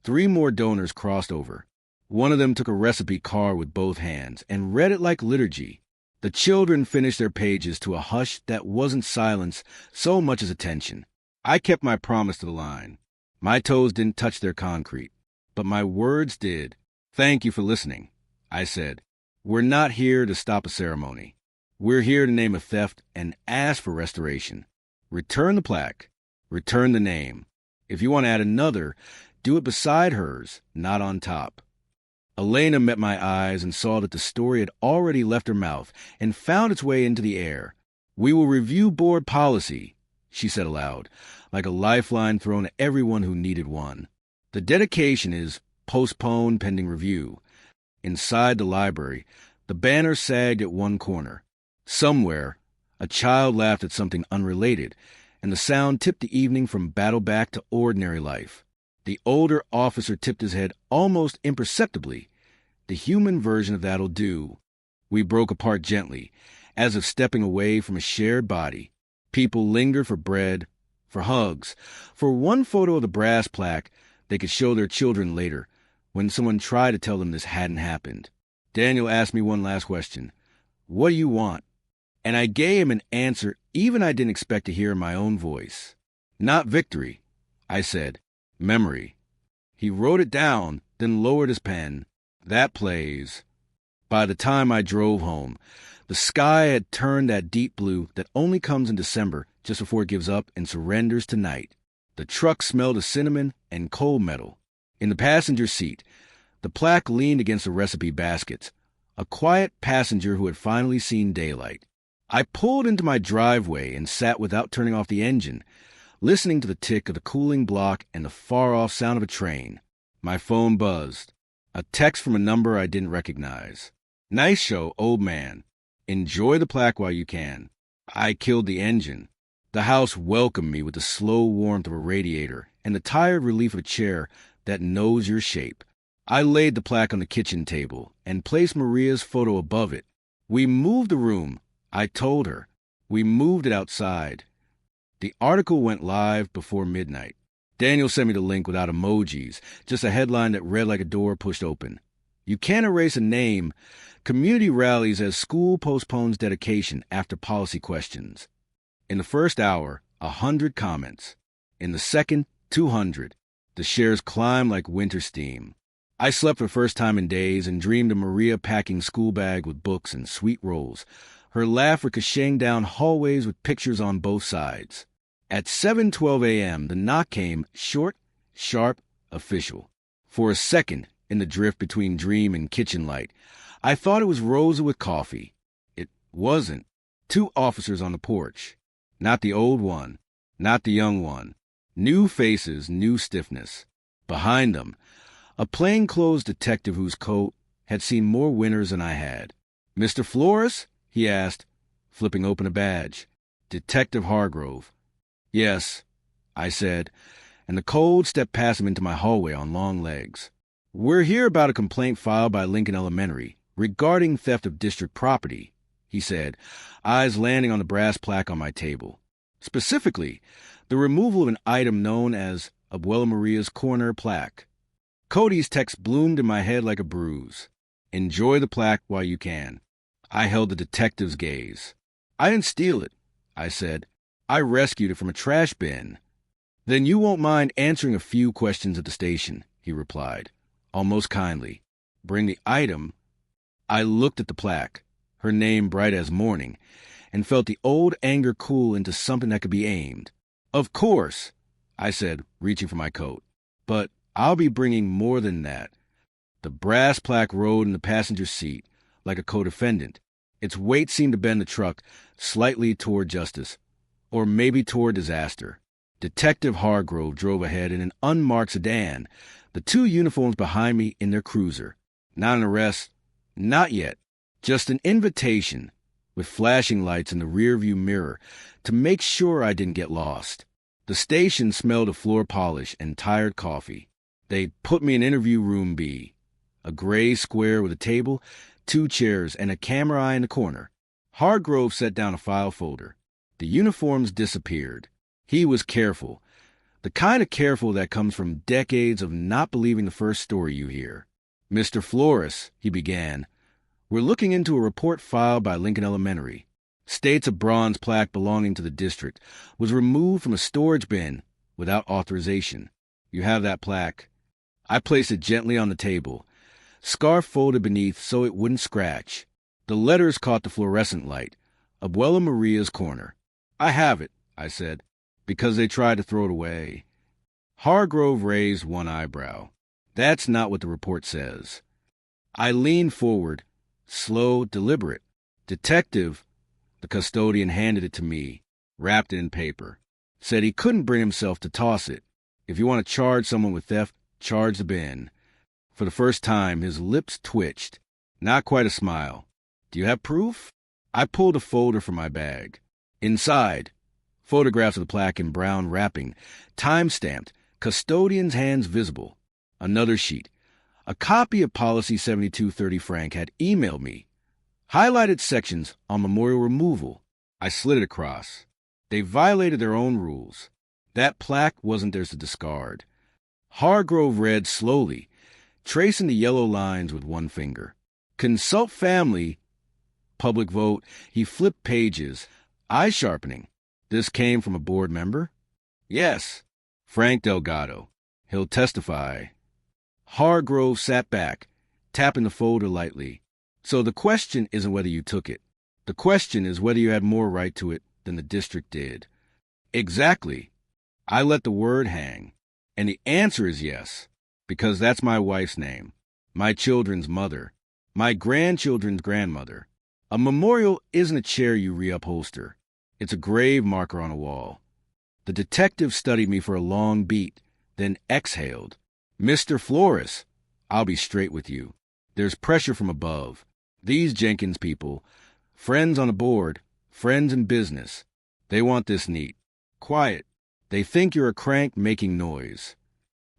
3 more donors crossed over. One of them took a recipe card with both hands and read it like liturgy. The children finished their pages to a hush that wasn't silence so much as attention. I kept my promise to the line. My toes didn't touch their concrete, but my words did. Thank you for listening, I said. We're not here to stop a ceremony. We're here to name a theft and ask for restoration. Return the plaque. Return the name. If you want to add another, do it beside hers, not on top. Elena met my eyes and saw that the story had already left her mouth and found its way into the air. "We will review board policy," she said aloud, like a lifeline thrown at everyone who needed one. "The dedication is postponed pending review." Inside the library, the banner sagged at one corner. Somewhere, a child laughed at something unrelated, and the sound tipped the evening from battle back to ordinary life. The older officer tipped his head almost imperceptibly. The human version of "that'll do." We broke apart gently, as if stepping away from a shared body. People lingered for bread, for hugs, for one photo of the brass plaque they could show their children later, when someone tried to tell them this hadn't happened. Daniel asked me one last question. "What do you want?" And I gave him an answer even I didn't expect to hear in my own voice. "Not victory," I said. "Memory." He wrote it down, then lowered his pen. "That plays." By the time I drove home, the sky had turned that deep blue that only comes in December, just before it gives up and surrenders to night. The truck smelled of cinnamon and coal metal. In the passenger seat, the plaque leaned against the recipe baskets, a quiet passenger who had finally seen daylight. I pulled into my driveway and sat without turning off the engine, listening to the tick of the cooling block and the far-off sound of a train. My phone buzzed. A text from a number I didn't recognize. "Nice show, old man. Enjoy the plaque while you can." I killed the engine. The house welcomed me with the slow warmth of a radiator and the tired relief of a chair that knows your shape. I laid the plaque on the kitchen table and placed Maria's photo above it. "We moved the room," I told her. "We moved it outside." The article went live before midnight. Daniel sent me the link without emojis, just a headline that read like a door pushed open. "You can't erase a name. Community rallies as school postpones dedication after policy questions." In the first hour, 100 comments. In the second, 200. The shares climbed like winter steam. I slept for the first time in days and dreamed of Maria packing school bag with books and sweet rolls, her laugh ricocheting down hallways with pictures on both sides. At 7:12 a.m., the knock came, short, sharp, official. For a second, in the drift between dream and kitchen light, I thought it was Rosa with coffee. It wasn't. 2 officers on the porch. Not the old one, not the young one. New faces, new stiffness. Behind them, a plainclothes detective whose coat had seen more winters than I had. "Mr. Flores?" he asked, flipping open a badge. "Detective Hargrove." "Yes," I said, and the cold stepped past him into my hallway on long legs. "We're here about a complaint filed by Lincoln Elementary regarding theft of district property," he said, eyes landing on the brass plaque on my table. Specifically, the removal of an item known as Abuela Maria's Corner plaque. Cody's text bloomed in my head like a bruise. "Enjoy the plaque while you can." I held the detective's gaze. "I didn't steal it," I said. "I rescued it from a trash bin." "Then you won't mind answering a few questions at the station," he replied, almost kindly. "Bring the item." I looked at the plaque, her name bright as morning, and felt the old anger cool into something that could be aimed. "Of course," I said, reaching for my coat. "But I'll be bringing more than that." The brass plaque rode in the passenger seat like a co-defendant. Its weight seemed to bend the truck slightly toward justice, or maybe toward disaster. Detective Hargrove drove ahead in an unmarked sedan, the 2 uniforms behind me in their cruiser. Not an arrest, not yet, just an invitation, with flashing lights in the rearview mirror to make sure I didn't get lost. The station smelled of floor polish and tired coffee. They put me in interview room B, a gray square with a table, 2 chairs, and a camera eye in the corner. Hargrove set down a file folder. The uniforms disappeared. He was careful, the kind of careful that comes from decades of not believing the first story you hear. "Mr. Flores," he began, "we're looking into a report filed by Lincoln Elementary. States a bronze plaque belonging to the district was removed from a storage bin without authorization. You have that plaque." I placed it gently on the table, scarf folded beneath so it wouldn't scratch. The letters caught the fluorescent light. Abuela Maria's Corner. "I have it," I said, "because they tried to throw it away." Hargrove raised one eyebrow. "That's not what the report says." I leaned forward, slow, deliberate. "Detective, The custodian handed it to me, wrapped it in paper. Said he couldn't bring himself to toss it. If you want to charge someone with theft, charge the bin. For the first time, his lips twitched. Not quite a smile. Do you have proof? I pulled a folder from my bag. Inside, photographs of the plaque in brown wrapping, time-stamped, custodian's hands visible. Another sheet. A copy of Policy 7230 Frank had emailed me. Highlighted sections on memorial removal. I slid it across. They violated their own rules. That plaque wasn't theirs to discard. Hargrove read slowly, tracing the yellow lines with one finger. Consult family. Public vote. He flipped pages, eye-sharpening. This came from a board member? Yes. Frank Delgado. He'll testify. Hargrove sat back, tapping the folder lightly. So the question isn't whether you took it. The question is whether you had more right to it than the district did. Exactly. I let the word hang. And the answer is yes, because that's my wife's name, my children's mother, my grandchildren's grandmother. A memorial isn't a chair you reupholster. It's a grave marker on a wall. The detective studied me for a long beat, then exhaled. Mr. Flores, I'll be straight with you. There's pressure from above. These Jenkins people, friends on the board, friends in business, they want this neat. Quiet. They think you're a crank making noise.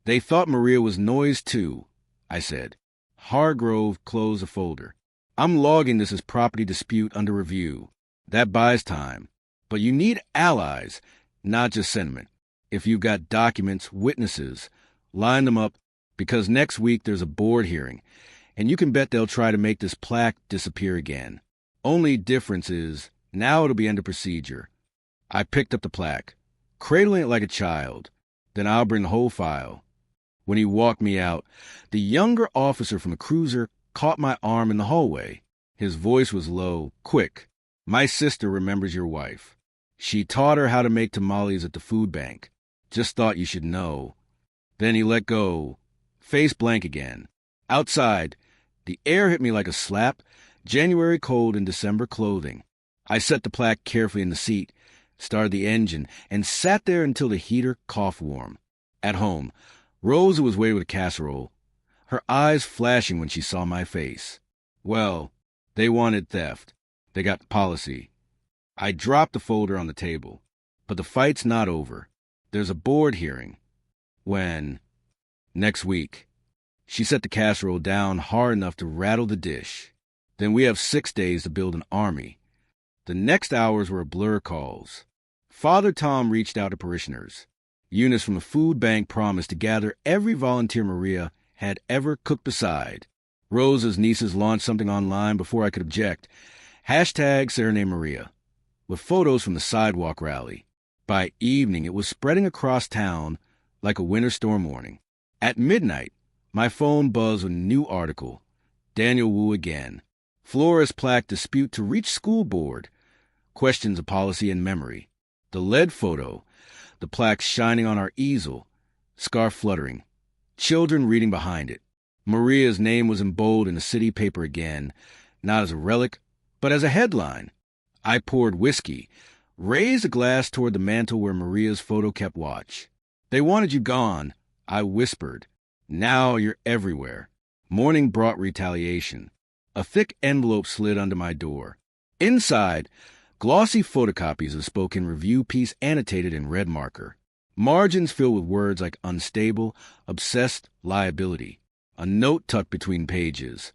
They thought Maria was noise too, I said. Hargrove closed the folder. I'm logging this as property dispute under review. That buys time. But you need allies, not just sentiment. If you've got documents, witnesses, line them up, because next week there's a board hearing, and you can bet they'll try to make this plaque disappear again. Only difference is, now it'll be under procedure. I picked up the plaque, cradling it like a child. Then I'll bring the whole file. When he walked me out, the younger officer from the cruiser caught my arm in the hallway. His voice was low, quick. My sister remembers your wife. She taught her how to make tamales at the food bank. Just thought you should know. Then he let go, face blank again. Outside, the air hit me like a slap, January cold in December clothing. I set the plaque carefully in the seat, started the engine, and sat there until the heater coughed warm. At home, Rosa was waiting with a casserole, her eyes flashing when she saw my face. Well, they wanted theft. They got the policy. I dropped the folder on the table. But the fight's not over. There's a board hearing. When? Next week. She set the casserole down hard enough to rattle the dish. Then we have 6 days to build an army. The next hours were blur calls. Father Tom reached out to parishioners. Eunice from the food bank promised to gather every volunteer Maria had ever cooked beside. Rosa's nieces launched something online before I could object. #Serenade Maria, with photos from the sidewalk rally. By evening, it was spreading across town like a winter storm warning. At midnight, my phone buzzed with a new article. Daniel Wu again. Flores plaque dispute to reach school board. Questions of policy and memory. The lead photo. The plaque shining on our easel. Scarf fluttering. Children reading behind it. Maria's name was in bold in the city paper again, not as a relic, but as a headline. I poured whiskey, raised a glass toward the mantel where Maria's photo kept watch. They wanted you gone, I whispered. Now you're everywhere. Morning brought retaliation. A thick envelope slid under my door. Inside, glossy photocopies of the spoken review piece annotated in red marker. Margins filled with words like unstable, obsessed, liability. A note tucked between pages.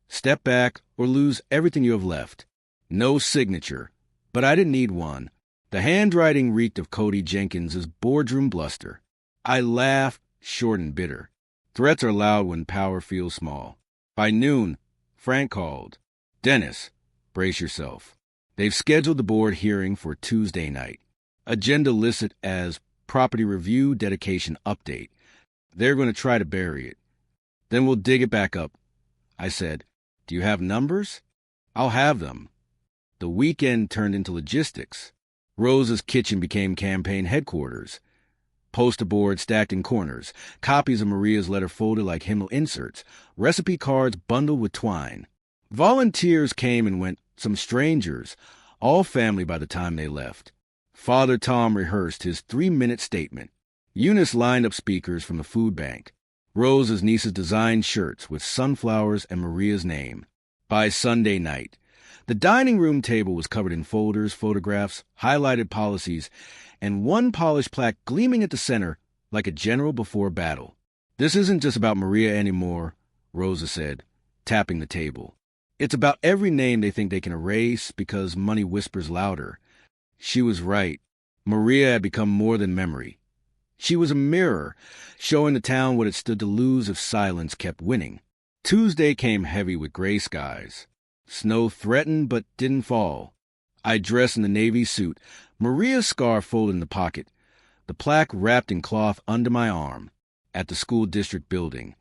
Step back or lose everything you have left. No signature, but I didn't need one. The handwriting reeked of Cody Jenkins' boardroom bluster. I laughed, short and bitter. Threats are loud when power feels small. By noon, Frank called. Dennis, brace yourself. They've scheduled the board hearing for Tuesday night. Agenda listed as property review dedication update. They're going to try to bury it. Then we'll dig it back up. I said, do you have numbers? I'll have them. The weekend turned into logistics. Rosa's kitchen became campaign headquarters. Poster boards stacked in corners, copies of Maria's letter folded like hymnal inserts, recipe cards bundled with twine. Volunteers came and went, some strangers, all family by the time they left. Father Tom rehearsed his 3-minute statement. Eunice lined up speakers from the food bank. Rose's niece's designed shirts with sunflowers and Maria's name. By Sunday night, the dining room table was covered in folders, photographs, highlighted policies, and one polished plaque gleaming at the center like a general before battle. "This isn't just about Maria anymore," Rosa said, tapping the table. "It's about every name they think they can erase because money whispers louder." She was right. Maria had become more than memory. She was a mirror, showing the town what it stood to lose if silence kept winning. Tuesday came heavy with gray skies. Snow threatened but didn't fall. I dressed in the navy suit, Maria's scarf folded in the pocket, the plaque wrapped in cloth under my arm, at the school district building.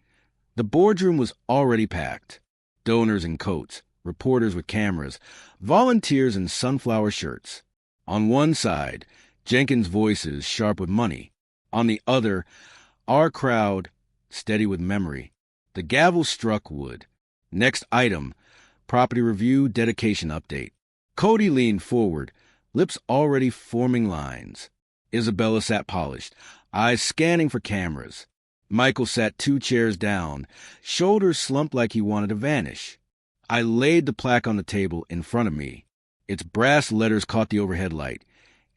The boardroom was already packed. Donors in coats, reporters with cameras, volunteers in sunflower shirts. On one side, Jenkins' voices sharp with money. On the other, our crowd, steady with memory. The gavel struck wood. Next item, property review dedication update. Cody leaned forward, lips already forming lines. Isabella sat polished, eyes scanning for cameras. Michael sat 2 chairs down, shoulders slumped like he wanted to vanish. I laid the plaque on the table in front of me. Its brass letters caught the overhead light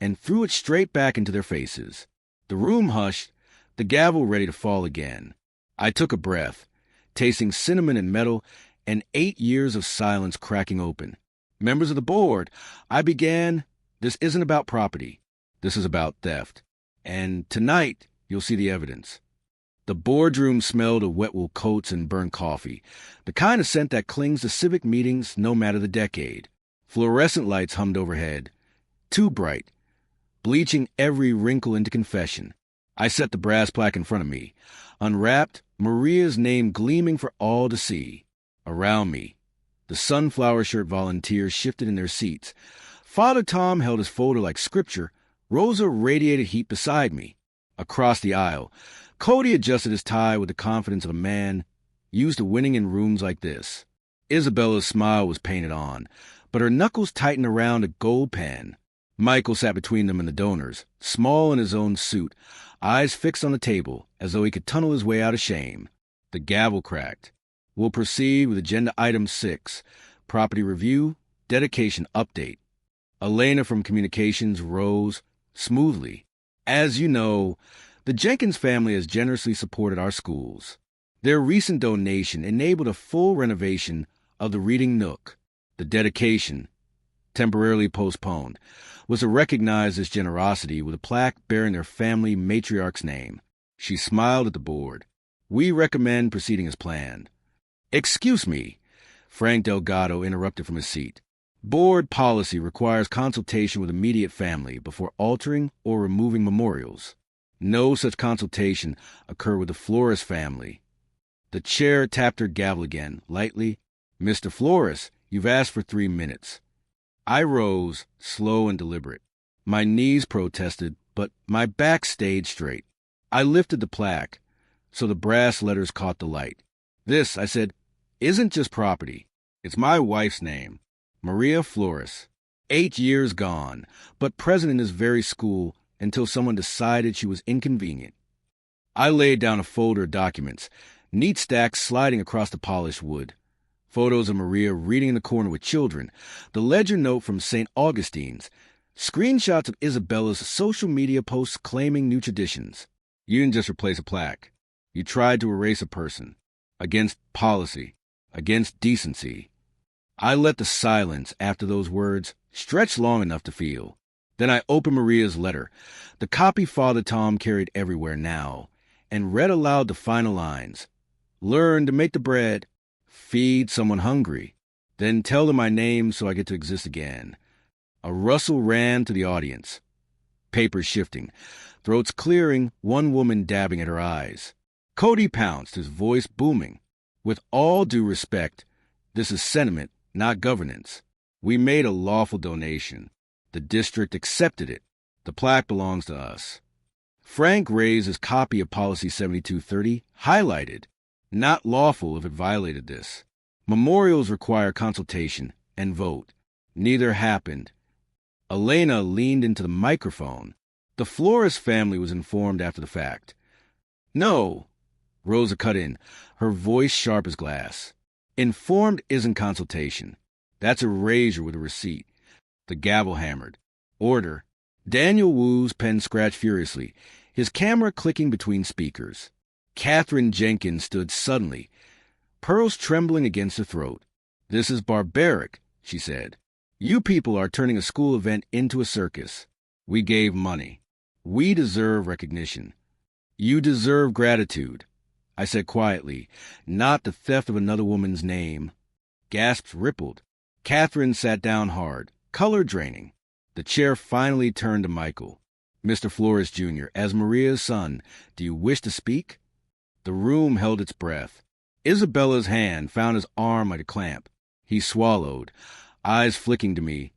and threw it straight back into their faces. The room hushed, the gavel ready to fall again. I took a breath, tasting cinnamon and metal, and 8 years of silence cracking open. "Members of the board," I began, "this isn't about property. This is about theft. And tonight, you'll see the evidence." The boardroom smelled of wet wool coats and burnt coffee, the kind of scent that clings to civic meetings no matter the decade. Fluorescent lights hummed overhead, too bright, bleaching every wrinkle into confession. I set the brass plaque in front of me, unwrapped, Maria's name gleaming for all to see. Around me, the sunflower shirt volunteers shifted in their seats. Father Tom held his folder like scripture. Rosa radiated heat beside me. Across the aisle, Cody adjusted his tie with the confidence of a man used to winning in rooms like this. Isabella's smile was painted on, but her knuckles tightened around a gold pen. Michael sat between them and the donors, small in his own suit, eyes fixed on the table, as though he could tunnel his way out of shame. The gavel cracked. "We'll proceed with agenda item 6, property review, dedication update." Elena from communications rose smoothly. "As you know, the Jenkins family has generously supported our schools. Their recent donation enabled a full renovation of the Reading Nook. The dedication, temporarily postponed, was to recognize this generosity with a plaque bearing their family matriarch's name." She smiled at the board. "We recommend proceeding as planned." "Excuse me," Frank Delgado interrupted from his seat. "Board policy requires consultation with immediate family before altering or removing memorials. No such consultation occurred with the Flores family." The chair tapped her gavel again, lightly. "Mr. Flores, you've asked for 3 minutes." I rose, slow and deliberate. My knees protested, but my back stayed straight. I lifted the plaque, so the brass letters caught the light. "This," I said, "isn't just property. It's my wife's name, Maria Flores. 8 years gone, but present in this very school until someone decided she was inconvenient." I laid down a folder of documents, neat stacks sliding across the polished wood. Photos of Maria reading in the corner with children, the ledger note from St. Augustine's, screenshots of Isabella's social media posts claiming new traditions. You didn't just replace a plaque. You tried to erase a person. Against policy. Against decency. I let the silence after those words stretch long enough to feel. Then I opened Maria's letter, the copy Father Tom carried everywhere now, and read aloud the final lines. "Learn to make the bread. Feed someone hungry. Then tell them my name so I get to exist again." A rustle ran to the audience. Papers shifting, throats clearing, one woman dabbing at her eyes. Cody pounced, his voice booming. "With all due respect, this is sentiment, not governance. We made a lawful donation. The district accepted it. The plaque belongs to us." Frank raised his copy of Policy 7230, highlighted. "Not lawful if it violated this. Memorials require consultation and vote. Neither happened. Elena leaned into the microphone. The Flores family was informed after the fact. No, Rosa cut in, her voice sharp as glass. Informed isn't consultation. That's a razor with a receipt. The gavel hammered. Order. Daniel Wu's pen scratched furiously, his camera clicking between speakers. Catherine Jenkins stood suddenly, pearls trembling against her throat. This is barbaric, she said. You people are turning a school event into a circus. We gave money. We deserve recognition. You deserve gratitude, I said quietly, not the theft of another woman's name. Gasps rippled. Catherine sat down hard, color draining. The chair finally turned to Michael. Mr. Flores, Jr., as Maria's son, do you wish to speak? The room held its breath. Isabella's hand found his arm like a clamp. He swallowed, eyes flicking to me,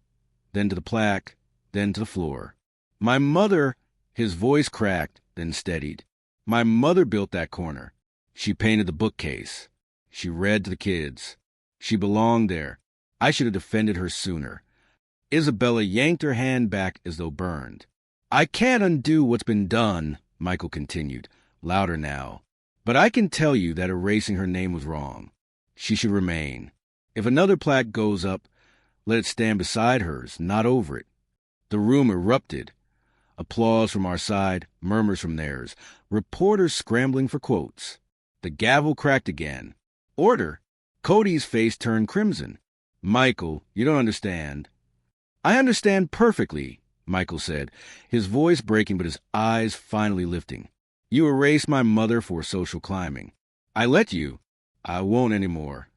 then to the plaque, then to the floor. My mother, his voice cracked, then steadied. My mother built that corner. She painted the bookcase. She read to the kids. She belonged there. I should have defended her sooner. Isabella yanked her hand back as though burned. I can't undo what's been done, Michael continued, louder now. But I can tell you that erasing her name was wrong. She should remain. If another plaque goes up, let it stand beside hers, not over it. The room erupted. Applause from our side, murmurs from theirs, reporters scrambling for quotes. The gavel cracked again. Order! Cody's face turned crimson. Michael, you don't understand. I understand perfectly, Michael said, his voice breaking but his eyes finally lifting. You erased my mother for social climbing. I let you. I won't anymore.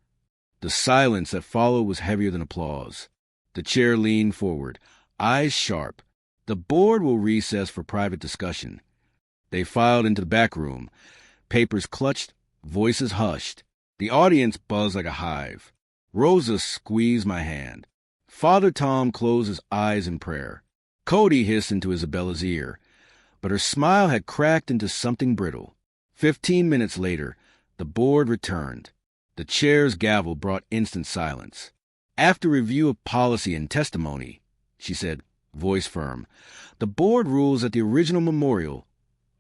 The silence that followed was heavier than applause. The chair leaned forward, eyes sharp. The board will recess for private discussion. They filed into the back room. Papers clutched, voices hushed. The audience buzzed like a hive. Rosa squeezed my hand. Father Tom closed his eyes in prayer. Cody hissed into Isabella's ear, but her smile had cracked into something brittle. 15 minutes later, the board returned. The chair's gavel brought instant silence. After review of policy and testimony, she said, voice firm, the board rules that the original memorial,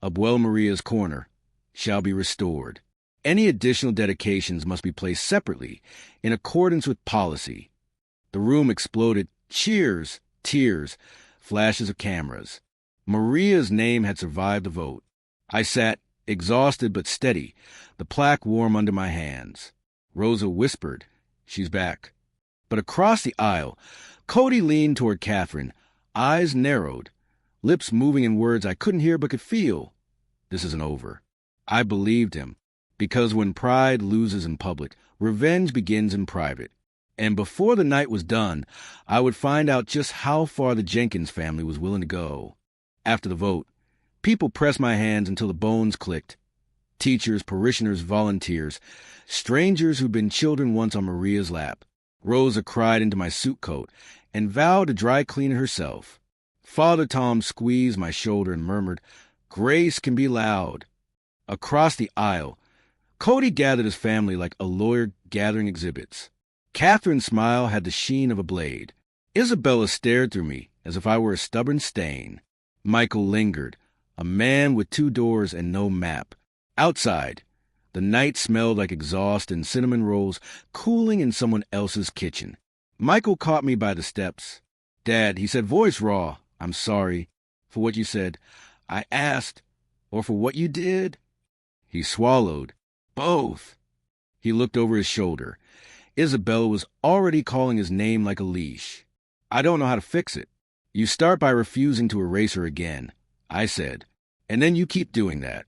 Abuela Maria's Corner, shall be restored. Any additional dedications must be placed separately, in accordance with policy. The room exploded. Cheers, tears, flashes of cameras. Maria's name had survived the vote. I sat, exhausted but steady, the plaque warm under my hands. Rosa whispered, she's back. But across the aisle, Cody leaned toward Catherine, eyes narrowed, lips moving in words I couldn't hear but could feel. This isn't over. I believed him, because when pride loses in public, revenge begins in private. And before the night was done, I would find out just how far the Jenkins family was willing to go. After the vote, people pressed my hands until the bones clicked. Teachers, parishioners, volunteers, strangers who'd been children once on Maria's lap. Rosa cried into my suit coat and vowed to dry clean it herself. Father Tom squeezed my shoulder and murmured, Grace can be loud. Across the aisle, Cody gathered his family like a lawyer gathering exhibits. Catherine's smile had the sheen of a blade. Isabella stared through me as if I were a stubborn stain. Michael lingered, a man with 2 doors and no map. Outside, the night smelled like exhaust and cinnamon rolls cooling in someone else's kitchen. Michael caught me by the steps. Dad, he said, voice raw, I'm sorry for what you said. I asked, or for what you did? He swallowed. Both. He looked over his shoulder. Isabella was already calling his name like a leash. I don't know how to fix it. You start by refusing to erase her again, I said, and then you keep doing that.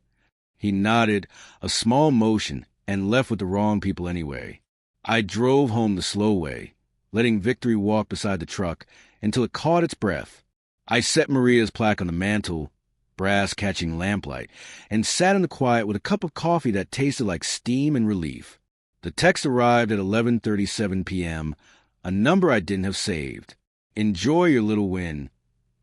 He nodded, a small motion, and left with the wrong people anyway. I drove home the slow way, letting Victory walk beside the truck until it caught its breath. I set Maria's plaque on the mantel, brass catching lamplight, and sat in the quiet with a cup of coffee that tasted like steam and relief. The text arrived at 11:37 p.m., a number I didn't have saved. Enjoy your little win,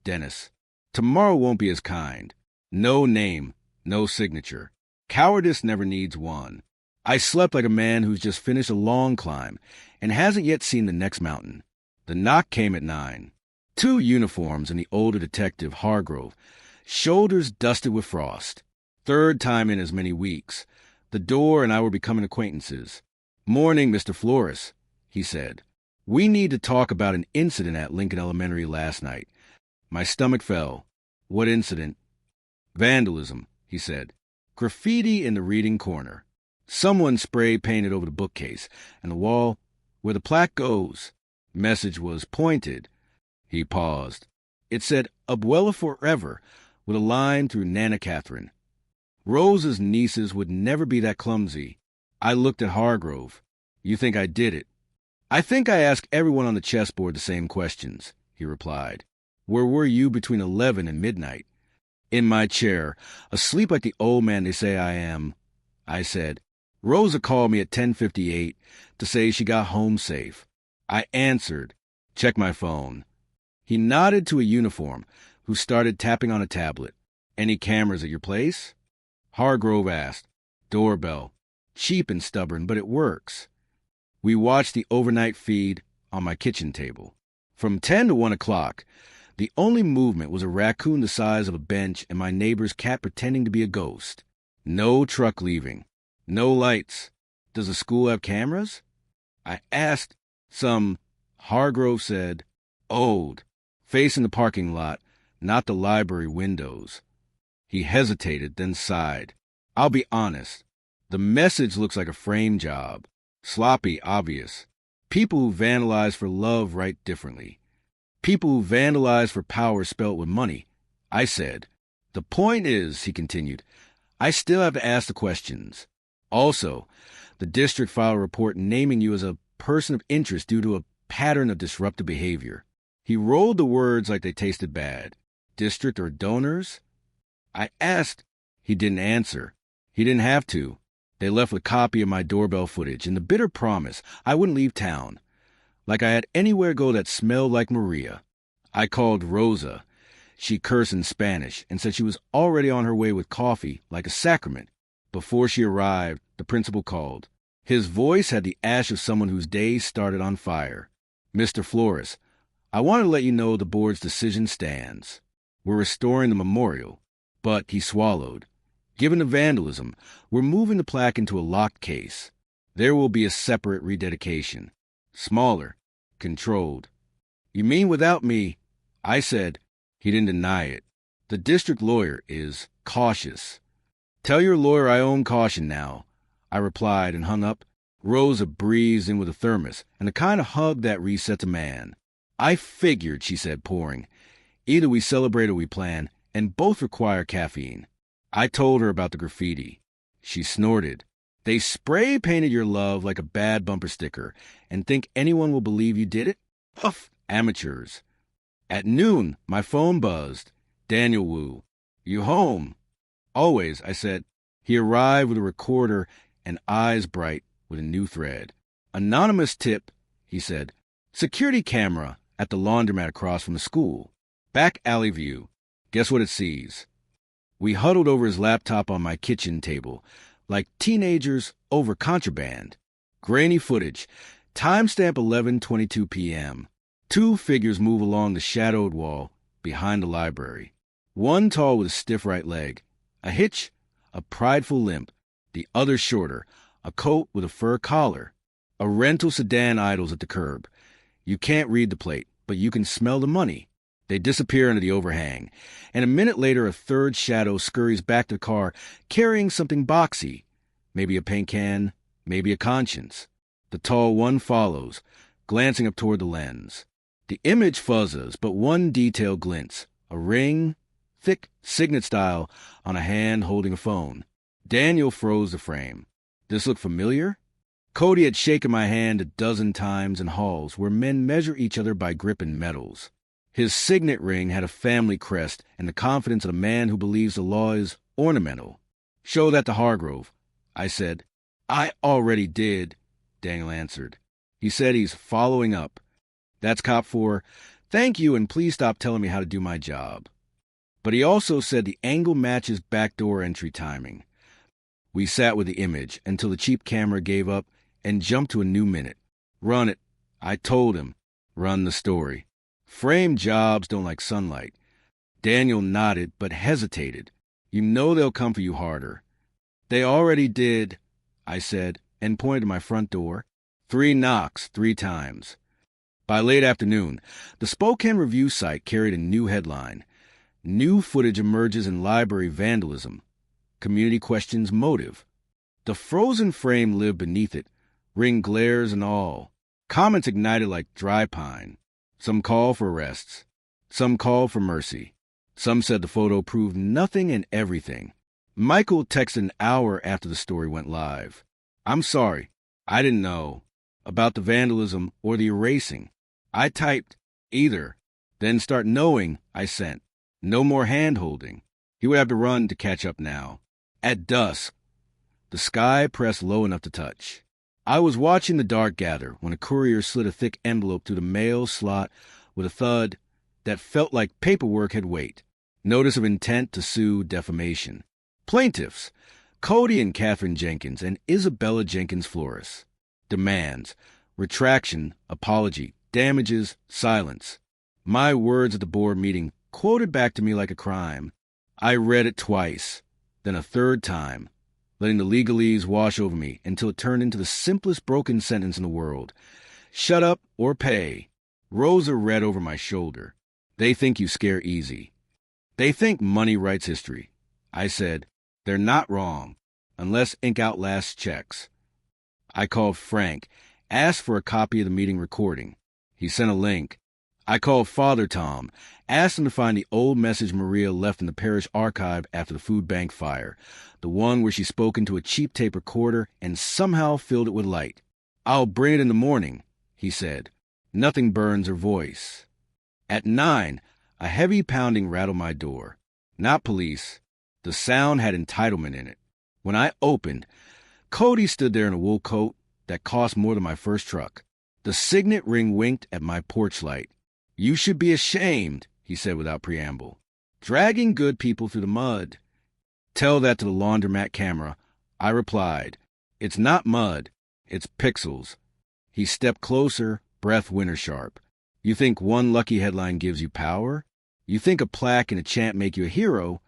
Dennis. Tomorrow won't be as kind. No name, no signature. Cowardice never needs one. I slept like a man who's just finished a long climb and hasn't yet seen the next mountain. The knock came at 9. Two uniforms and the older detective, Hargrove, shoulders dusted with frost. Third time in as many weeks. The door and I were becoming acquaintances. "Morning, Mr. Flores," he said. "We need to talk about an incident at Lincoln Elementary last night." My stomach fell. "What incident?" "Vandalism," he said. "Graffiti in the reading corner. Someone spray-painted over the bookcase, and the wall where the plaque goes." Message was pointed. He paused. It said, "Abuela forever," with a line through Nana Catherine. Rosa's nieces would never be that clumsy. I looked at Hargrove. "You think I did it?" "I think I ask everyone on the chessboard the same questions," he replied. "Where were you between 11 and midnight?" "In my chair, asleep like the old man they say I am," I said. "Rosa called me at 10:58 to say she got home safe." I answered, "Check my phone." He nodded to a uniform, who started tapping on a tablet. "Any cameras at your place?" Hargrove asked. "Doorbell. Cheap and stubborn, but it works." We watched the overnight feed on my kitchen table. From 10 to 1 o'clock, the only movement was a raccoon the size of a bench and my neighbor's cat pretending to be a ghost. No truck leaving. No lights. "Does the school have cameras?" I asked. "Some," Hargrove said. "Old. Facing the parking lot, not the library windows." He hesitated, then sighed. "I'll be honest. The message looks like a frame job. Sloppy, obvious. People who vandalize for love write differently. People who vandalize for power spell it with money." I said. "The point is," he continued, "I still have to ask the questions. Also, the district filed a report naming you as a person of interest due to a pattern of disruptive behavior." He rolled the words like they tasted bad. "District or donors?" I asked. He didn't answer. He didn't have to. They left a copy of my doorbell footage and the bitter promise I wouldn't leave town. Like I had anywhere to go that smelled like Maria. I called Rosa. She cursed in Spanish and said she was already on her way with coffee, like a sacrament. Before she arrived, the principal called. His voice had the ash of someone whose day started on fire. "Mr. Flores, I want to let you know the board's decision stands. We're restoring the memorial." But he swallowed. "Given the vandalism, we're moving the plaque into a locked case. There will be a separate rededication. Smaller. Controlled." "You mean without me?" I said. He didn't deny it. "The district lawyer is cautious." "Tell your lawyer I own caution now," I replied and hung up. Rosa breezed in with a thermos and the kind of hug that resets a man. "I figured," she said, pouring. "Either we celebrate or we plan, and both require caffeine." I told her about the graffiti. She snorted. "They spray-painted your love like a bad bumper sticker and think anyone will believe you did it? Huff, amateurs." At noon, my phone buzzed. Daniel Wu. "You home?" "Always," I said. He arrived with a recorder and eyes bright with a new thread. "Anonymous tip," he said. "Security camera at the laundromat across from the school. Back alley view. Guess what it sees?" We huddled over his laptop on my kitchen table, like teenagers over contraband. Grainy footage. Timestamp 11:22 p.m. Two figures move along the shadowed wall behind the library. One tall with a stiff right leg, a hitch, a prideful limp. The other shorter, a coat with a fur collar. A rental sedan idles at the curb. You can't read the plate, but you can smell the money. They disappear under the overhang, and a minute later a third shadow scurries back to the car carrying something boxy. Maybe a paint can, maybe a conscience. The tall one follows, glancing up toward the lens. The image fuzzes, but one detail glints. A ring, thick, signet style, on a hand holding a phone. Daniel froze the frame. This looked familiar? Cody had shaken my hand a dozen times in halls where men measure each other by grip and medals. His signet ring had a family crest and the confidence of a man who believes the law is ornamental. "Show that to Hargrove," I said. "I already did," Daniel answered. He said he's following up. That's cop 4. "Thank you, and please stop telling me how to do my job." But he also said the angle matches backdoor entry timing. We sat with the image until the cheap camera gave up and jumped to a new minute. "Run it." I told him. Run the story. Frame jobs don't like sunlight. Daniel nodded but hesitated. You know they'll come for you harder. They already did, I said, and pointed to my front door. 3 knocks, 3 times. By late afternoon, the Spokane Review site carried a new headline. New footage emerges in library vandalism. Community questions motive. The frozen frame lived beneath it, ring glares and all. Comments ignited like dry pine. Some called for arrests. Some called for mercy. Some said the photo proved nothing and everything. Michael texted an hour after the story went live. I'm sorry, I didn't know about the vandalism or the erasing. I typed either, then start knowing I sent. No more hand-holding. He would have to run to catch up now. At dusk, the sky pressed low enough to touch. I was watching the dark gather when a courier slid a thick envelope through the mail slot with a thud that felt like paperwork had weight. Notice of intent to sue defamation. Plaintiffs, Cody and Catherine Jenkins and Isabella Jenkins Flores. Demands, retraction, apology, damages, silence. My words at the board meeting quoted back to me like a crime. I read it twice, then a third time, letting the legalese wash over me until it turned into the simplest broken sentence in the world. Shut up or pay. Rosa read over my shoulder. They think you scare easy. They think money writes history. I said, they're not wrong, unless ink outlasts checks. I called Frank, asked for a copy of the meeting recording. He sent a link. I called Father Tom, asked him to find the old message Maria left in the parish archive after the food bank fire, the one where she spoke into a cheap tape recorder and somehow filled it with light. I'll bring it in the morning, he said. Nothing burns her voice. At 9, a heavy pounding rattled my door. Not police. The sound had entitlement in it. When I opened, Cody stood there in a wool coat that cost more than my first truck. The signet ring winked at my porch light. You should be ashamed, he said without preamble. Dragging good people through the mud. Tell that to the laundromat camera. I replied, it's not mud, it's pixels. He stepped closer, breath winter sharp. You think one lucky headline gives you power? You think a plaque and a chant make you a hero?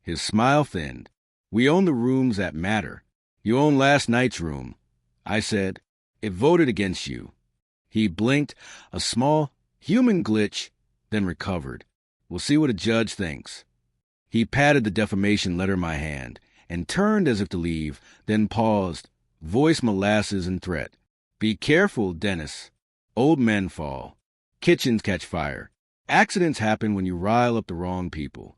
His smile thinned. We own the rooms that matter. You own last night's room. I said, it voted against you. He blinked, a small human glitch, then recovered. We'll see what a judge thinks. He patted the defamation letter in my hand and turned as if to leave, then paused, voice molasses and threat. Be careful, Dennis. Old men fall. Kitchens catch fire. Accidents happen when you rile up the wrong people.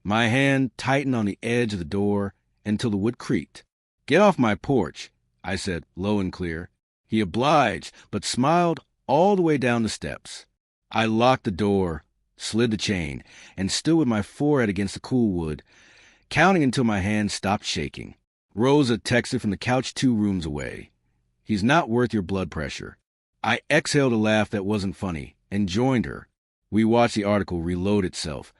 My hand tightened on the edge of the door until the wood creaked. Get off my porch, I said, low and clear. He obliged, but smiled all the way down the steps. I locked the door, slid the chain, and stood with my forehead against the cool wood, counting until my hand stopped shaking. Rosa texted from the couch 2 rooms away. He's not worth your blood pressure. I exhaled a laugh that wasn't funny and joined her. We watched the article reload itself.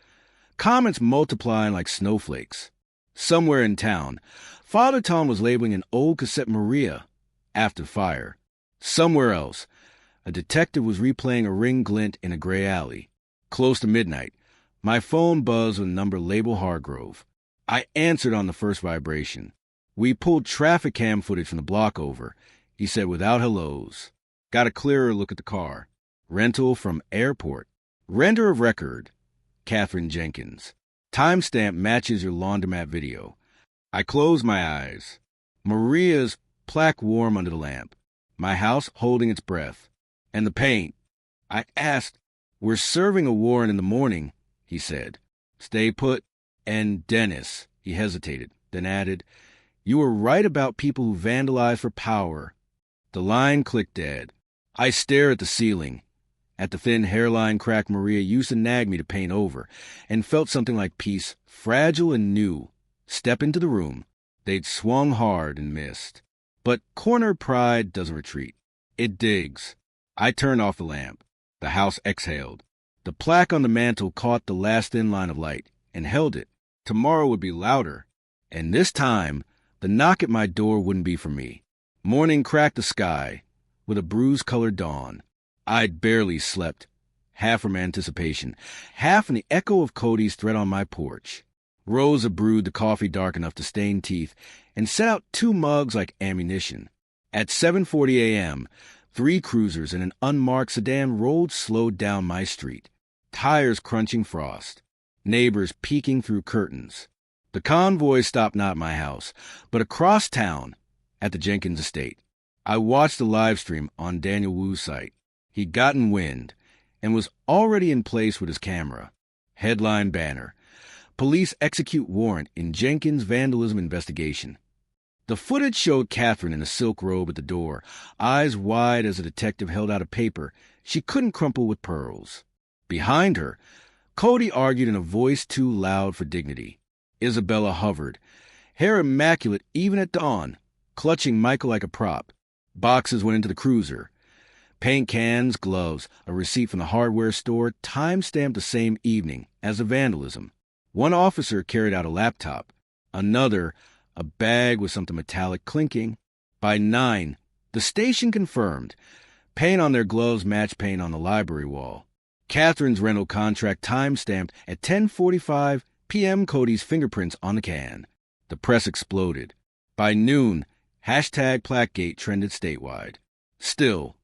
Comments multiplying like snowflakes. Somewhere in town, Father Tom was labeling an old cassette Maria after fire. Somewhere else, a detective was replaying a ring glint in a gray alley. Close to midnight, my phone buzzed with a number labeled Hargrove. I answered on the first vibration. We pulled traffic cam footage from the block over, he said without hellos. Got a clearer look at the car. Rental from airport. Render of record. Catherine Jenkins. Timestamp matches your laundromat video. I closed my eyes. Maria's plaque warm under the lamp. My house holding its breath. And the paint. I asked, we're serving a warrant in the morning, he said. Stay put. And Dennis, he hesitated, then added, you were right about people who vandalize for power. The line clicked dead. I stared at the ceiling, at the thin hairline crack Maria used to nag me to paint over, and felt something like peace, fragile and new, step into the room. They'd swung hard and missed. But cornered pride doesn't retreat. It digs. I turned off the lamp. The house exhaled. The plaque on the mantel caught the last thin line of light and held it. Tomorrow would be louder. And this time, the knock at my door wouldn't be for me. Morning cracked the sky with a bruise-colored dawn. I'd barely slept, half from anticipation, half from the echo of Cody's threat on my porch. Rosa brewed the coffee dark enough to stain teeth and set out 2 mugs like ammunition. At 7:40 a.m., 3 cruisers and an unmarked sedan rolled slowed down my street, tires crunching frost, neighbors peeking through curtains. The convoy stopped not at my house, but across town at the Jenkins estate. I watched the live stream on Daniel Wu's site. He'd gotten wind and was already in place with his camera. Headline banner: Police execute warrant in Jenkins vandalism investigation. The footage showed Catherine in a silk robe at the door, eyes wide as a detective held out a paper she couldn't crumple with pearls. Behind her, Cody argued in a voice too loud for dignity. Isabella hovered, hair immaculate even at dawn, clutching Michael like a prop. Boxes went into the cruiser. Paint cans, gloves, a receipt from the hardware store, time-stamped the same evening as the vandalism. One officer carried out a laptop. Another, a bag with something metallic clinking. By 9, the station confirmed. Paint on their gloves matched paint on the library wall. Catherine's rental contract time-stamped at 10:45 p.m. Cody's fingerprints on the can. The press exploded. By noon, #Plaquegate trended statewide. Still,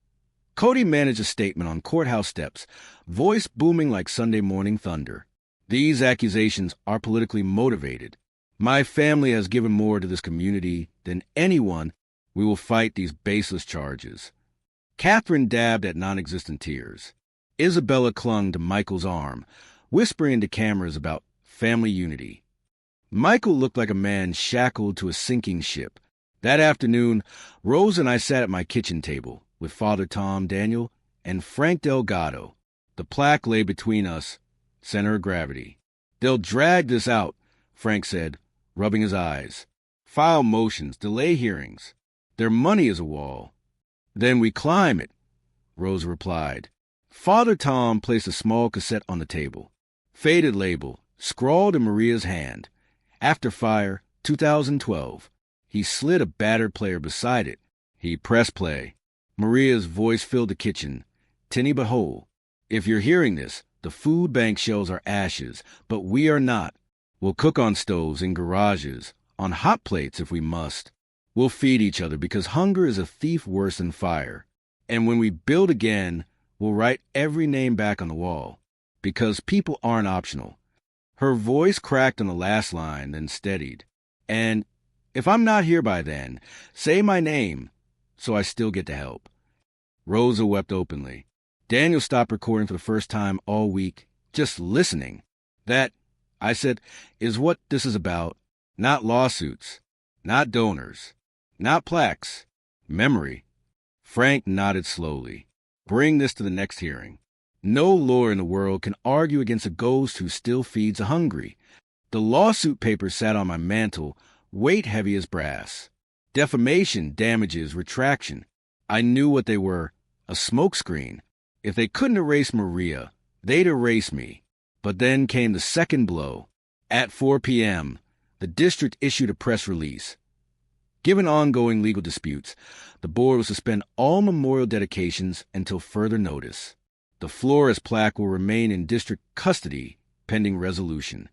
Cody managed a statement on courthouse steps, voice booming like Sunday morning thunder. These accusations are politically motivated. My family has given more to this community than anyone. We will fight these baseless charges. Catherine dabbed at non-existent tears. Isabella clung to Michael's arm, whispering into cameras about family unity. Michael looked like a man shackled to a sinking ship. That afternoon, Rose and I sat at my kitchen table with Father Tom Daniel and Frank Delgado. The plaque lay between us, center of gravity. They'll drag this out, Frank said, rubbing his eyes. File motions, delay hearings. Their money is a wall. Then we climb it, Rose replied. Father Tom placed a small cassette on the table. Faded label, scrawled in Maria's hand. After Fire, 2012. He slid a battered player beside it. He pressed play. Maria's voice filled the kitchen, tinny but whole. If you're hearing this, the food bank shelves are ashes, but we are not. We'll cook on stoves in garages, on hot plates if we must. We'll feed each other because hunger is a thief worse than fire. And when we build again, we'll write every name back on the wall, because people aren't optional. Her voice cracked on the last line, then steadied. And if I'm not here by then, say my name, so I still get to help. Rosa wept openly. Daniel stopped recording for the first time all week, just listening. That, I said, is what this is about. Not lawsuits, not donors, not plaques, memory. Frank nodded slowly. Bring this to the next hearing. No lawyer in the world can argue against a ghost who still feeds the hungry. The lawsuit papers sat on my mantle, weight heavy as brass. Defamation, damages, retraction. I knew what they were, a smokescreen. If they couldn't erase Maria, they'd erase me. But then came the second blow. At 4 p.m., the district issued a press release. Given ongoing legal disputes, the board will suspend all memorial dedications until further notice. The Flores plaque will remain in district custody pending resolution.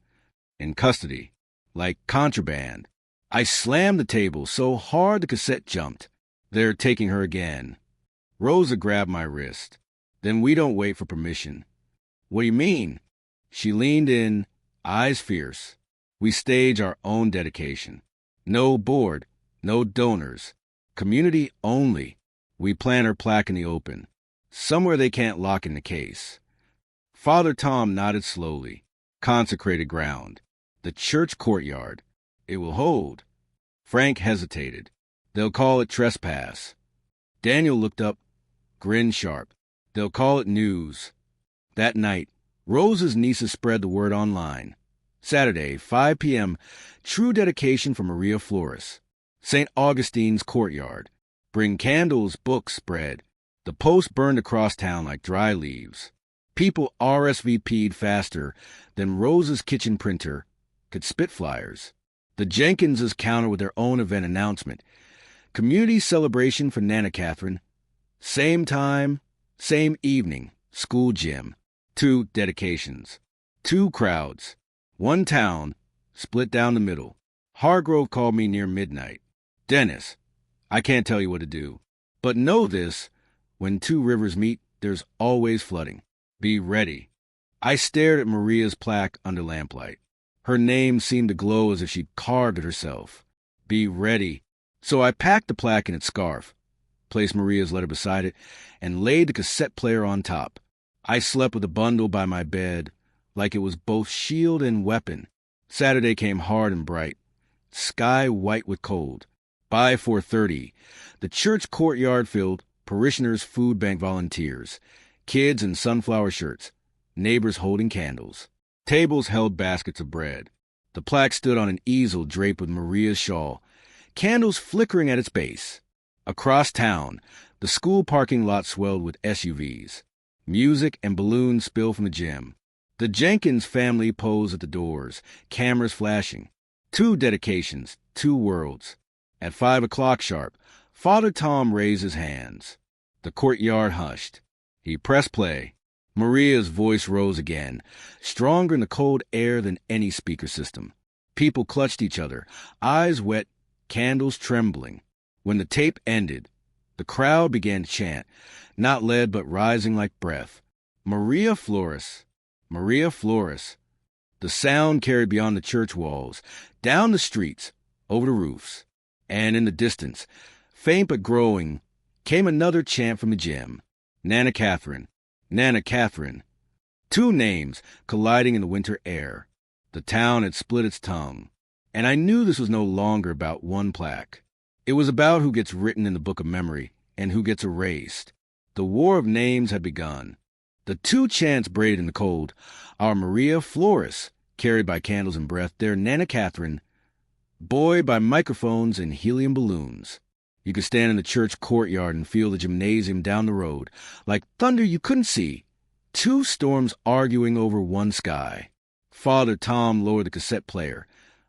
In custody, like contraband. I slammed the table so hard the cassette jumped. They're taking her again. Rosa grabbed my wrist. Then we don't wait for permission. What do you mean? She leaned in, eyes fierce. We stage our own dedication. No board, no donors. Community only. We plant her plaque in the open. Somewhere they can't lock in the case. Father Tom nodded slowly. Consecrated ground. The church courtyard. It will hold. Frank hesitated. They'll call it trespass. Daniel looked up, grinned sharp. They'll call it news. That night, Rosa's nieces spread the word online. Saturday, 5 p.m., true dedication for Maria Flores. St. Augustine's courtyard. Bring candles, books, bread. The post burned across town like dry leaves. People RSVP'd faster than Rosa's kitchen printer could spit flyers. The Jenkinses countered with their own event announcement. Community celebration for Nana Catherine. Same time, same evening, school gym. 2 dedications, 2 crowds, 1 town, split down the middle. Hargrove called me near midnight. Dennis, I can't tell you what to do, but know this, when 2 rivers meet, there's always flooding. Be ready. I stared at Maria's plaque under lamplight. Her name seemed to glow as if she'd carved it herself. Be ready. So I packed the plaque in its scarf, placed Maria's letter beside it, and laid the cassette player on top. I slept with a bundle by my bed, like it was both shield and weapon. Saturday came hard and bright, sky white with cold. By 4:30, the church courtyard filled, parishioners, food bank volunteers, kids in sunflower shirts, neighbors holding candles. Tables held baskets of bread. The plaque stood on an easel draped with Maria's shawl, candles flickering at its base. Across town, the school parking lot swelled with SUVs. Music and balloons spilled from the gym. The Jenkins family posed at the doors, cameras flashing. 2 dedications, 2 worlds. At 5 o'clock sharp, Father Tom raised his hands. The courtyard hushed. He pressed play. Maria's voice rose again, stronger in the cold air than any speaker system. People clutched each other, eyes wet, candles trembling. When the tape ended, the crowd began to chant, not led but rising like breath. Maria Flores, Maria Flores. The sound carried beyond the church walls, down the streets, over the roofs. And in the distance, faint but growing, came another chant from the gym. Nana Catherine, Nana Catherine. 2 names colliding in the winter air. The town had split its tongue. And I knew this was no longer about 1 plaque. It was about who gets written in the book of memory and who gets erased. The war of names had begun. The 2 chants braided in the cold. Our Maria Flores, carried by candles and breath, their Nana Catherine, buoyed by microphones and helium balloons. You could stand in the church courtyard and feel the gymnasium down the road, like thunder you couldn't see. 2 storms arguing over 1 sky. Father Tom lowered the cassette player.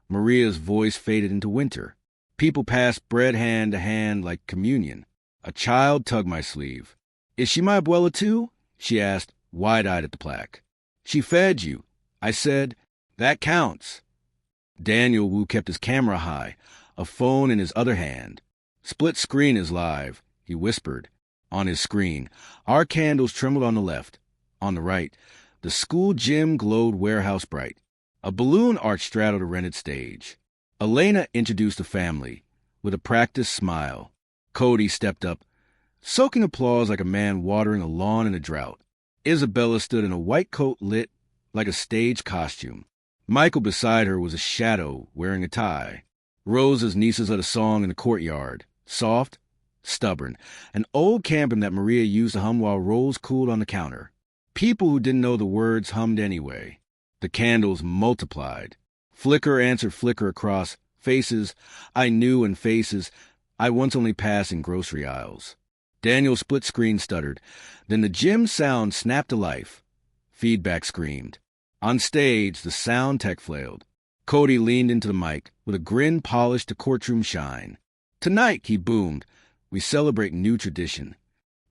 Maria's voice faded into winter. People passed bread hand to hand like communion. A child tugged my sleeve. Is she my abuela too? She asked, wide-eyed at the plaque. She fed you. I said, that counts. Daniel Wu kept his camera high, a phone in his other hand. Split screen is live, he whispered. On his screen, our candles trembled on the left. On the right, the school gym glowed warehouse bright. A balloon arch straddled a rented stage. Elena introduced the family, with a practiced smile. Cody stepped up, soaking applause like a man watering a lawn in a drought. Isabella stood in a white coat lit like a stage costume. Michael beside her was a shadow wearing a tie. Rosa's nieces led a song in the courtyard, soft, stubborn, an old camping that Maria used to hum while rolls cooled on the counter. People who didn't know the words hummed anyway. The candles multiplied. Flicker answered flicker across faces I knew and faces I once only passed in grocery aisles. Daniel's split screen stuttered. Then the gym sound snapped to life. Feedback screamed. On stage, the sound tech flailed. Cody leaned into the mic with a grin polished to courtroom shine. Tonight, he boomed, we celebrate new tradition.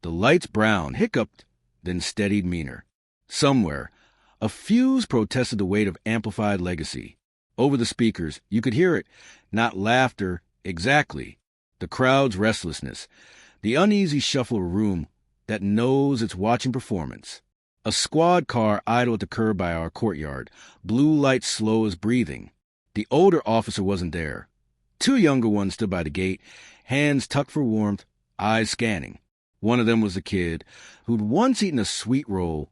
The lights brown, hiccuped, then steadied meaner. Somewhere, a fuse protested the weight of amplified legacy. Over the speakers, you could hear it, not laughter, exactly. The crowd's restlessness, the uneasy shuffle of a room that knows it's watching performance. A squad car idled at the curb by our courtyard, blue lights slow as breathing. The older officer wasn't there. 2 younger ones stood by the gate, hands tucked for warmth, eyes scanning. One of them was a kid who'd once eaten a sweet roll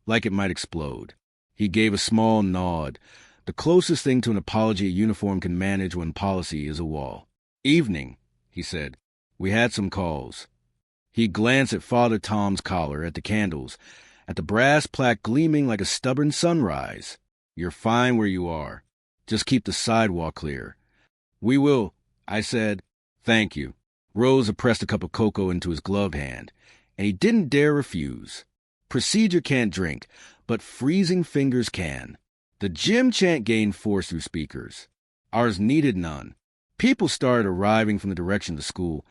like it might explode. He gave a small nod, the closest thing to an apology a uniform can manage when policy is a wall. Evening, he said. We had some calls. He glanced at Father Tom's collar, at the candles, at the brass plaque gleaming like a stubborn sunrise. You're fine where you are. Just keep the sidewalk clear. We will, I said. Thank you. Rosa pressed a cup of cocoa into his gloved hand, and he didn't dare refuse. Procedure can't drink, but freezing fingers can. The gym chant gained force through speakers. Ours needed none. People started arriving from the direction of the school.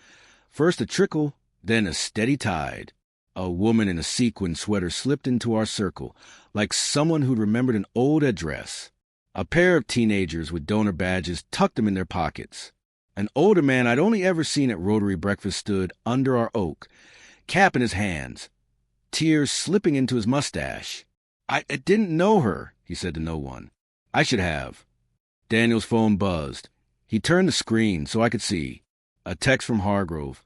First a trickle, then a steady tide. A woman in a sequin sweater slipped into our circle, like someone who'd remembered an old address. A pair of teenagers with donor badges tucked them in their pockets. An older man I'd only ever seen at Rotary breakfast stood under our oak, cap in his hands, tears slipping into his mustache. I didn't know her, he said to no one. I should have. Daniel's phone buzzed. He turned the screen so I could see. A text from Hargrove.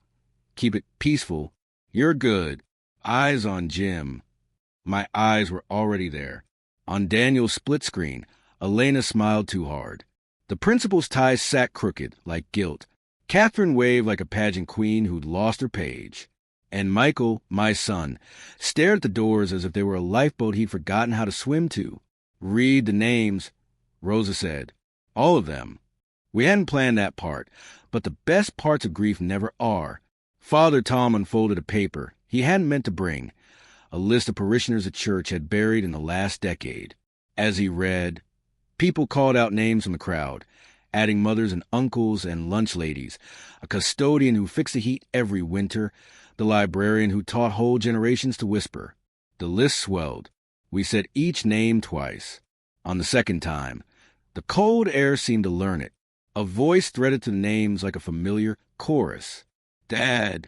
Keep it peaceful. You're good. Eyes on Jim. My eyes were already there. On Daniel's split screen, Elena smiled too hard. The principal's tie sat crooked, like guilt. Catherine waved like a pageant queen who'd lost her page. And Michael, my son, stared at the doors as if they were a lifeboat he'd forgotten how to swim to. Read the names, Rosa said. All of them. We hadn't planned that part, but the best parts of grief never are. Father Tom unfolded a paper he hadn't meant to bring, a list of parishioners at church had buried in the last decade. As he read, people called out names from the crowd, adding mothers and uncles and lunch ladies, a custodian who fixed the heat every winter, the librarian who taught whole generations to whisper. The list swelled. We said each name twice. On the second time, the cold air seemed to learn it. A voice threaded to the names like a familiar chorus. Dad.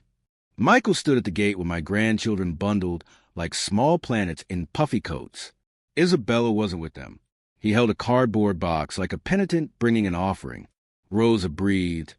Michael stood at the gate with my grandchildren bundled like small planets in puffy coats. Isabella wasn't with them. He held a cardboard box like a penitent bringing an offering. Rosa breathed,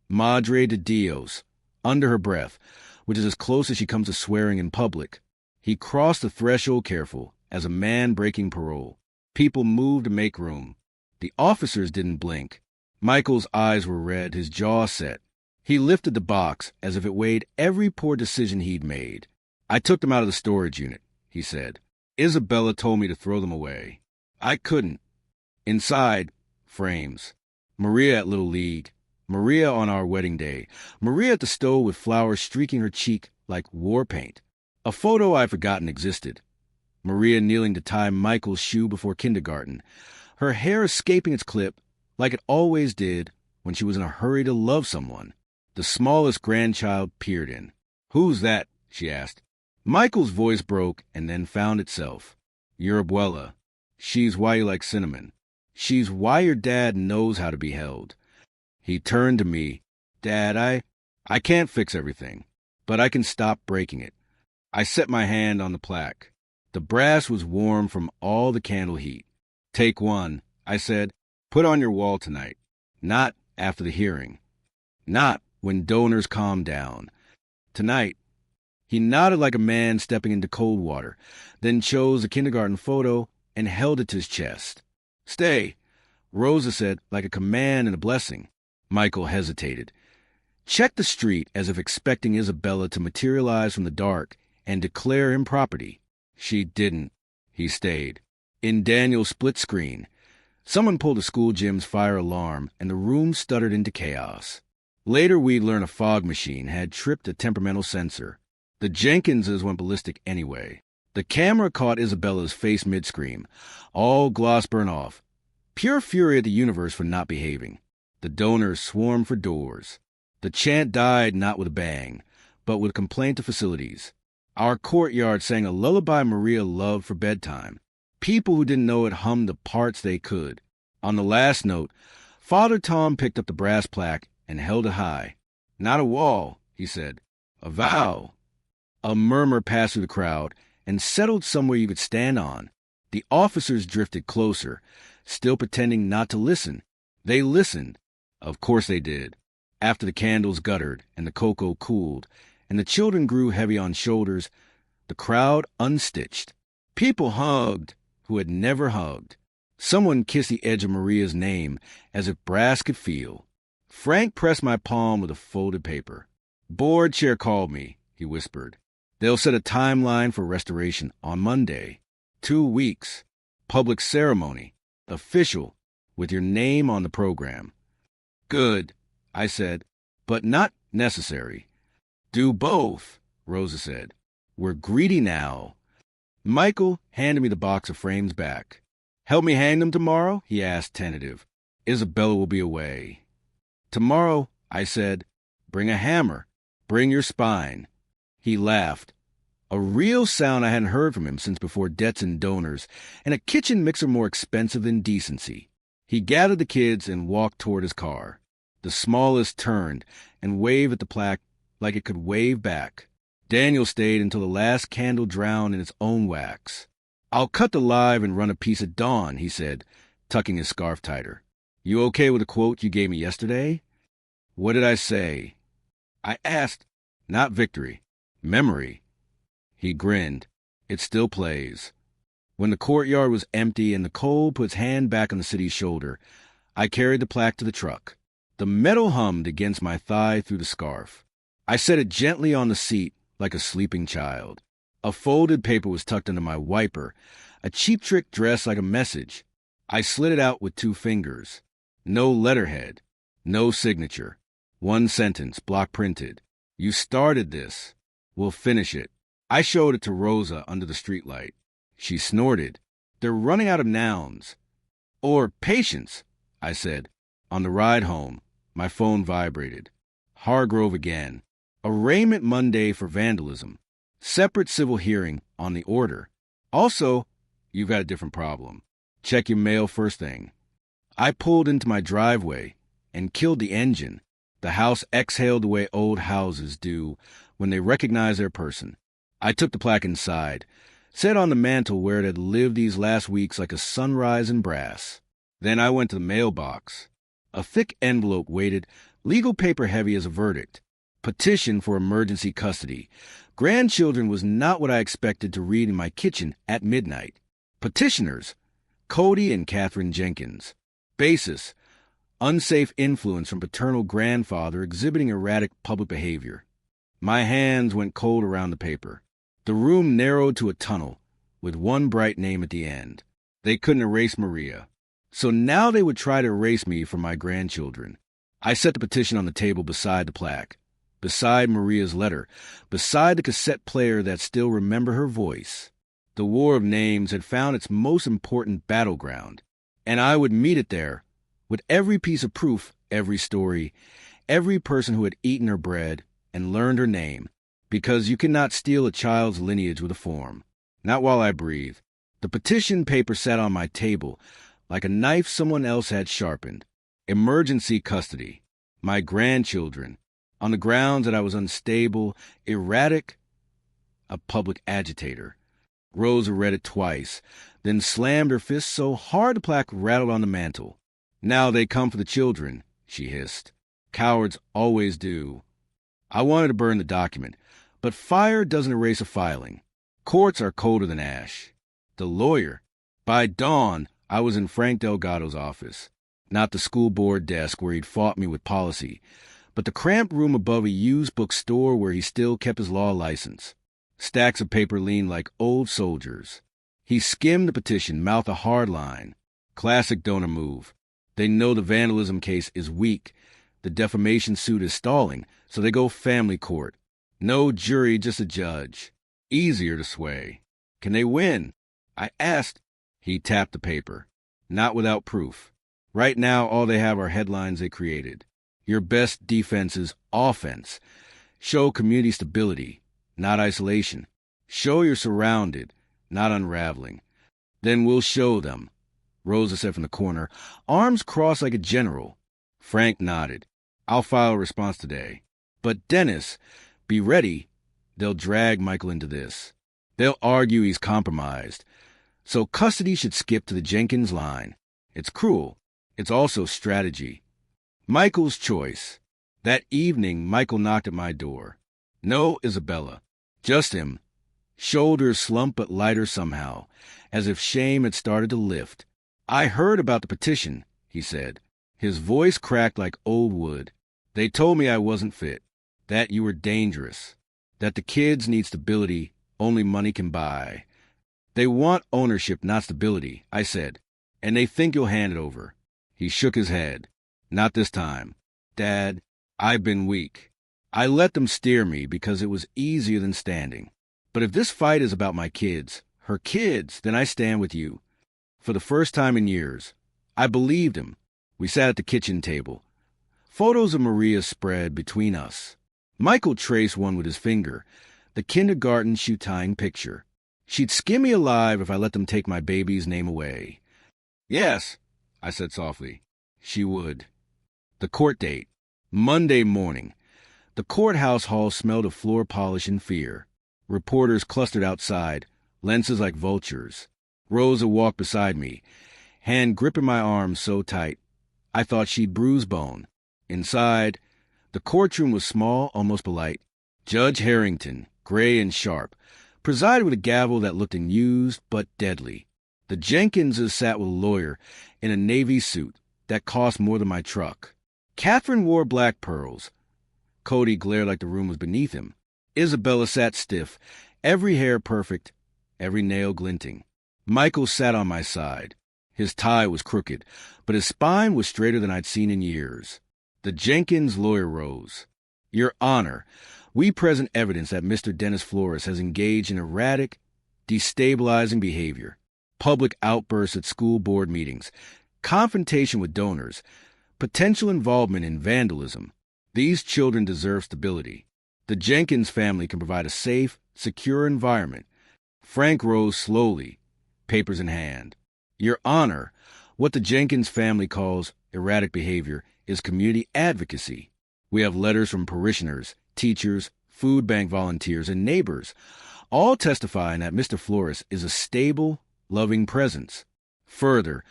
Madre de Dios, under her breath, which is as close as she comes to swearing in public. He crossed the threshold careful, as a man breaking parole. People moved to make room. The officers didn't blink. Michael's eyes were red, his jaw set. He lifted the box as if it weighed every poor decision he'd made. I took them out of the storage unit, he said. Isabella told me to throw them away. I couldn't. Inside, frames. Maria at Little League. Maria on our wedding day. Maria at the stove with flowers streaking her cheek like war paint. A photo I'd forgotten existed. Maria kneeling to tie Michael's shoe before kindergarten. Her hair escaping its clip like it always did when she was in a hurry to love someone. The smallest grandchild peered in. Who's that? She asked. Michael's voice broke and then found itself. Your abuela. She's why you like cinnamon. She's why your dad knows how to be held. He turned to me. Dad, I can't fix everything, but I can stop breaking it. I set my hand on the plaque. The brass was warm from all the candle heat. Take one, I said. Put on your wall tonight. Not after the hearing. Not when donors calm down. Tonight. He nodded like a man stepping into cold water, then chose a kindergarten photo and held it to his chest. Stay, Rosa said like a command and a blessing. Michael hesitated. Checked the street as if expecting Isabella to materialize from the dark and declare him property. She didn't. He stayed. In Daniel's split screen, someone pulled the school gym's fire alarm and the room stuttered into chaos. Later we'd learn a fog machine had tripped a temperamental sensor. The Jenkinses went ballistic anyway. The camera caught Isabella's face mid-scream, all gloss burnt off. Pure fury at the universe for not behaving. The donors swarmed for doors. The chant died not with a bang, but with complaint to facilities. Our courtyard sang a lullaby Maria loved for bedtime. People who didn't know it hummed the parts they could. On the last note, Father Tom picked up the brass plaque and held it high. Not a wall, he said. A vow. A murmur passed through the crowd and settled somewhere you could stand on. The officers drifted closer, still pretending not to listen. They listened. Of course they did. After the candles guttered and the cocoa cooled, and the children grew heavy on shoulders, the crowd unstitched. People hugged who had never hugged. Someone kissed the edge of Maria's name as if brass could feel. Frank pressed my palm with a folded paper. Board chair called me, he whispered. They'll set a timeline for restoration on Monday. 2 weeks. Public ceremony. Official. With your name on the program. Good, I said, but not necessary. Do both, Rosa said. We're greedy now. Michael handed me the box of frames back. Help me hang them tomorrow? He asked, tentative. Isabella will be away. Tomorrow, I said, bring a hammer. Bring your spine. He laughed. A real sound I hadn't heard from him since before debts and donors, and a kitchen mixer more expensive than decency. He gathered the kids and walked toward his car. The smallest turned and waved at the plaque like it could wave back. Daniel stayed until the last candle drowned in its own wax. "I'll cut the live and run a piece at dawn," he said, tucking his scarf tighter. "You okay with the quote you gave me yesterday?" "What did I say?" I asked. "Not victory. Memory." He grinned. "It still plays." When the courtyard was empty and Nicole put his hand back on the city's shoulder, I carried the plaque to the truck. The metal hummed against my thigh through the scarf. I set it gently on the seat like a sleeping child. A folded paper was tucked under my wiper, a Cheap Trick dressed like a message. I slid it out with 2 fingers. No letterhead, no signature. 1 sentence, block printed. "You started this. We'll finish it." I showed it to Rosa under the streetlight. She snorted. "They're running out of nouns." "Or patience," I said. On the ride home, my phone vibrated. Hargrove again. Arraignment Monday for vandalism. Separate civil hearing on the order. Also, "You've got a different problem. Check your mail first thing." I pulled into my driveway and killed the engine. The house exhaled the way old houses do when they recognize their person. I took the plaque inside, set on the mantel where it had lived these last weeks like a sunrise in brass. Then I went to the mailbox. A thick envelope waited, legal paper heavy as a verdict. Petition for emergency custody. Grandchildren was not what I expected to read in my kitchen at midnight. Petitioners: Cody and Catherine Jenkins. Basis: unsafe influence from paternal grandfather exhibiting erratic public behavior. My hands went cold around the paper. The room narrowed to a tunnel, with 1 bright name at the end. They couldn't erase Maria. So now they would try to erase me from my grandchildren. I set the petition on the table beside the plaque, beside Maria's letter, beside the cassette player that still remembered her voice. The war of names had found its most important battleground, and I would meet it there, with every piece of proof, every story, every person who had eaten her bread and learned her name, because you cannot steal a child's lineage with a form. Not while I breathe. The petition paper sat on my table, like a knife someone else had sharpened. Emergency custody. My grandchildren. On the grounds that I was unstable, erratic, a public agitator. Rosa read it twice, then slammed her fist so hard the plaque rattled on the mantel. "Now they come for the children," she hissed. "Cowards always do." I wanted to burn the document, but fire doesn't erase a filing. Courts are colder than ash. The lawyer. By dawn, I was in Frank Delgado's office. Not the school board desk where he'd fought me with policy, but the cramped room above a used bookstore where he still kept his law license. Stacks of paper leaned like old soldiers. He skimmed the petition, mouth a hard line. Classic donor move. They know the vandalism case is weak. The defamation suit is stalling, so they go family court. No jury, just a judge. Easier to sway. Can they win? I asked. He tapped the paper. Not without proof. Right now, all they have are headlines they created. Your best defense is offense. Show community stability, not isolation. Show you're surrounded, not unraveling. Then we'll show them. Rosa said from the corner, arms crossed like a general. Frank nodded. I'll file a response today. But Dennis, be ready. They'll drag Michael into this. They'll argue he's compromised. So custody should skip to the Jenkins line. It's cruel. It's also strategy. Michael's choice. That evening, Michael knocked at my door. No Isabella. Just him. Shoulders slumped but lighter somehow, as if shame had started to lift. I heard about the petition, he said. His voice cracked like old wood. They told me I wasn't fit, that you were dangerous, that the kids need stability only money can buy. They want ownership, not stability, I said, and they think you'll hand it over. He shook his head. Not this time. Dad, I've been weak. I let them steer me because it was easier than standing. But if this fight is about my kids, her kids, then I stand with you. For the first time in years, I believed him. We sat at the kitchen table. Photos of Maria spread between us. Michael traced one with his finger, The kindergarten shoe-tying picture. She'd skin me alive if I let them take my baby's name away. Yes, I said softly. She would. The court date. Monday morning. The courthouse hall smelled of floor polish and fear. Reporters clustered outside, lenses like vultures. Rosa walked beside me, hand gripping my arm so tight I thought she'd bruise bone. Inside, the courtroom was small, almost polite. Judge Harrington, gray and sharp, presided with a gavel that looked unused but deadly. The Jenkinses sat with a lawyer in a navy suit that cost more than my truck. Catherine wore black pearls. Cody glared like the room was beneath him. Isabella sat stiff, every hair perfect, every nail glinting. Michael sat on my side. His tie was crooked, but his spine was straighter than I'd seen in years. The Jenkins lawyer rose. Your Honor, we present evidence that Mr. Dennis Flores has engaged in erratic, destabilizing behavior, public outbursts at school board meetings, confrontation with donors, potential involvement in vandalism. These children deserve stability. The Jenkins family can provide a safe, secure environment. Frank rose slowly, papers in hand. Your Honor, what the Jenkins family calls erratic behavior is community advocacy. We have letters from parishioners, teachers, food bank volunteers, and neighbors, all testifying that Mr. Flores is a stable, loving presence. Further,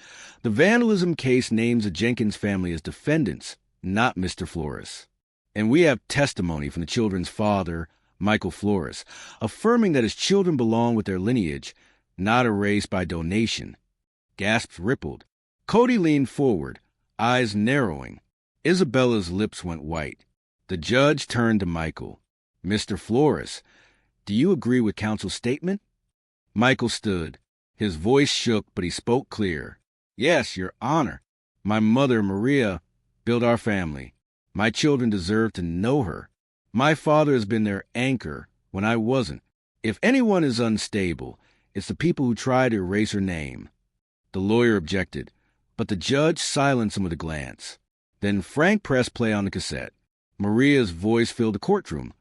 the vandalism case names the Jenkins family as defendants, not Mr. Flores. And we have testimony from the children's father, Michael Flores, affirming that his children belong with their lineage, not erased by donation. Gasps rippled. Cody leaned forward, eyes narrowing. Isabella's lips went white. The judge turned to Michael. Mr. Flores, do you agree with counsel's statement? Michael stood. His voice shook, but he spoke clear. Yes, Your Honor. My mother, Maria, built our family. My children deserve to know her. My father has been their anchor when I wasn't. If anyone is unstable, it's the people who try to erase her name. The lawyer objected, but the judge silenced him with a glance. Then Frank pressed play on the cassette. Maria's voice filled the courtroom.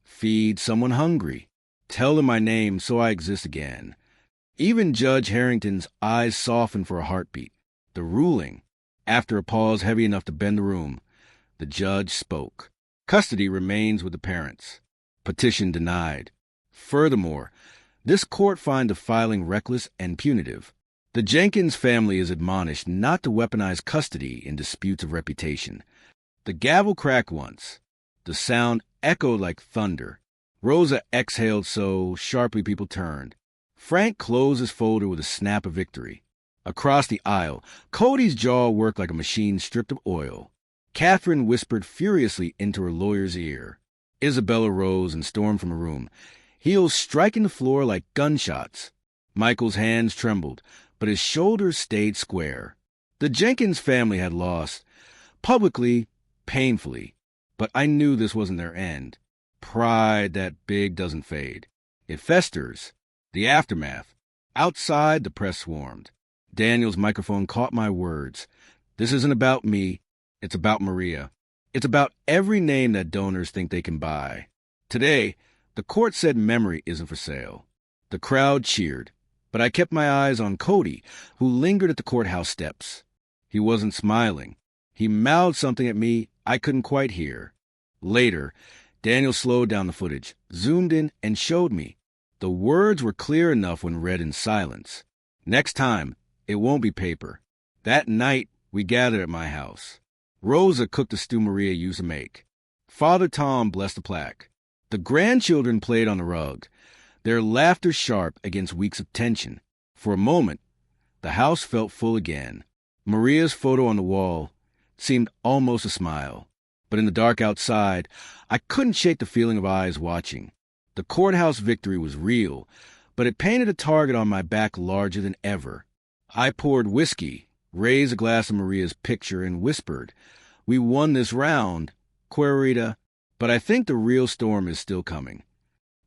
Feed someone hungry. Tell them my name so I exist again. Even Judge Harrington's eyes softened for a heartbeat. The ruling. After a pause heavy enough to bend the room, the judge spoke. Custody remains with the parents. Petition denied. Furthermore, this court finds the filing reckless and punitive. The Jenkins family is admonished not to weaponize custody in disputes of reputation. The gavel cracked once. The sound echoed like thunder. Rosa exhaled so sharply people turned. Frank closed his folder with a snap of victory. Across the aisle, Cody's jaw worked like a machine stripped of oil. Catherine whispered furiously into her lawyer's ear. Isabella rose and stormed from the room, heels striking the floor like gunshots. Michael's hands trembled, but his shoulders stayed square. The Jenkins family had lost, publicly, painfully, but I knew this wasn't their end. Pride that big doesn't fade. It festers. The aftermath. Outside, the press swarmed. Daniel's microphone caught my words. This isn't about me. It's about Maria. It's about every name that donors think they can buy. Today, the court said memory isn't for sale. The crowd cheered, but I kept my eyes on Cody, who lingered at the courthouse steps. He wasn't smiling. He mouthed something at me I couldn't quite hear. Later, Daniel slowed down the footage, zoomed in, and showed me. The words were clear enough when read in silence. Next time, it won't be paper. That night, we gathered at my house. Rosa cooked the stew Maria used to make. Father Tom blessed the plaque. The grandchildren played on the rug, their laughter sharp against weeks of tension. For a moment, the house felt full again. Maria's photo on the wall seemed almost a smile. But in the dark outside, I couldn't shake the feeling of eyes watching. The courthouse victory was real, but it painted a target on my back larger than ever. I poured whiskey, raised a glass of Maria's picture, and whispered, "We won this round, Querida, but I think the real storm is still coming."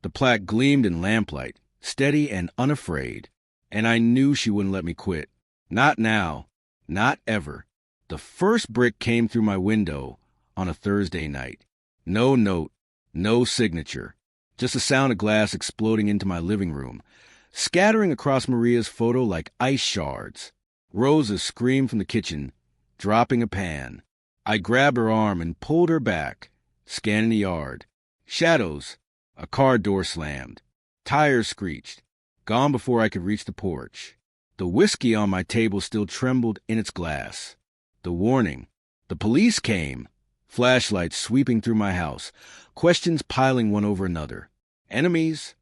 The plaque gleamed in lamplight, steady and unafraid, and I knew she wouldn't let me quit. Not now, not ever. The first brick came through my window on a Thursday night. No note, no signature. Just the sound of glass exploding into my living room, scattering across Maria's photo like ice shards. Rosa screamed from the kitchen, dropping a pan. I grabbed her arm and pulled her back, scanning the yard. Shadows. A car door slammed. Tires screeched. Gone before I could reach the porch. The whiskey on my table still trembled in its glass. The warning. The police came. Flashlights sweeping through my house. Questions piling one over another. Enemies?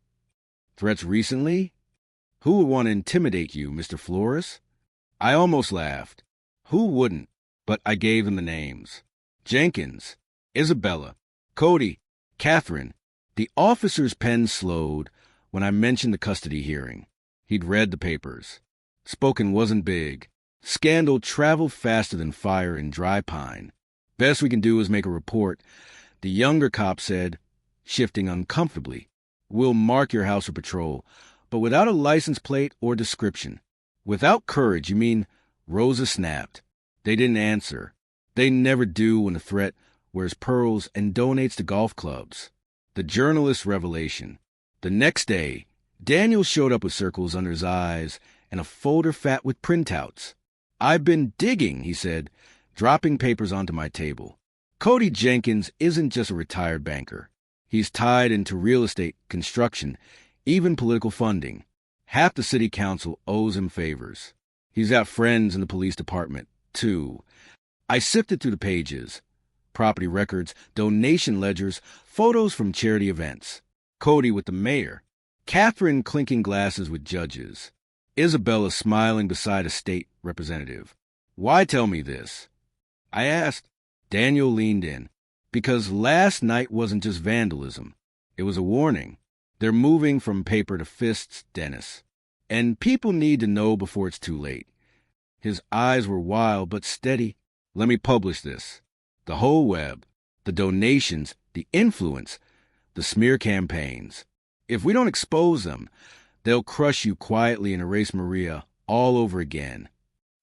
Threats recently? Who would want to intimidate you, Mr. Flores? I almost laughed. Who wouldn't? But I gave them the names. Jenkins, Isabella, Cody, Catherine. The officer's pen slowed when I mentioned the custody hearing. He'd read the papers. Spoken wasn't big. Scandal traveled faster than fire in dry pine. Best we can do is make a report. The younger cop said, shifting uncomfortably, "We'll mark your house for patrol, but without a license plate or description." Without courage, you mean? Rosa snapped. They didn't answer. They never do when a threat wears pearls and donates to golf clubs. The journalist's revelation. The next day, Daniel showed up with circles under his eyes and a folder fat with printouts. "I've been digging," he said, dropping papers onto my table. Cody Jenkins isn't just a retired banker. He's tied into real estate, construction, even political funding. Half the city council owes him favors. He's got friends in the police department, too. I sifted through the pages. Property records, donation ledgers, photos from charity events. Cody with the mayor. Catherine clinking glasses with judges. Isabella smiling beside a state representative. "Why tell me this?" I asked. Daniel leaned in. "Because last night wasn't just vandalism. It was a warning. They're moving from paper to fists, Dennis. And people need to know before it's too late." His eyes were wild but steady. "Let me publish this. The whole web, the donations, the influence, the smear campaigns. If we don't expose them, they'll crush you quietly and erase Maria all over again."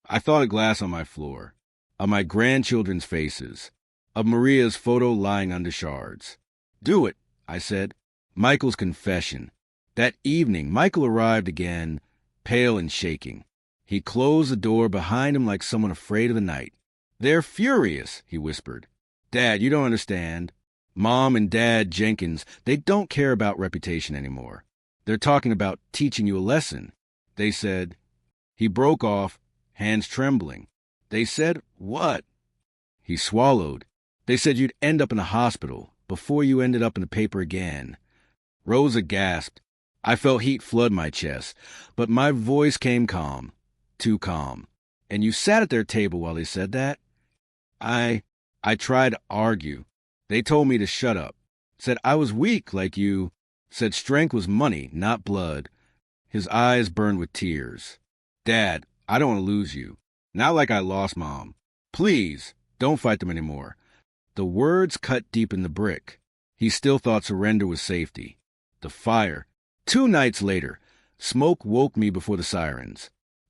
I thought of glass on my floor, of my grandchildren's faces, of Maria's photo lying under shards. "Do it," I said. Michael's confession. That evening, Michael arrived again, pale and shaking. He closed the door behind him like someone afraid of the night. "They're furious," he whispered. "Dad, you don't understand. Mom and Dad Jenkins, they don't care about reputation anymore. They're talking about teaching you a lesson. They said..." He broke off, hands trembling. "They said what?" He swallowed. "They said you'd end up in a hospital before you ended up in the paper again." Rosa gasped. I felt heat flood my chest, but my voice came calm, too calm. "And you sat at their table while they said that?" I tried to argue. They told me to shut up. Said I was weak like you. Said strength was money, not blood. His eyes burned with tears. "Dad, I don't want to lose you. Not like I lost Mom. Please, don't fight them anymore." The words cut deep in the brick. He still thought surrender was safety. The fire. 2 nights later, smoke woke me before the sirens.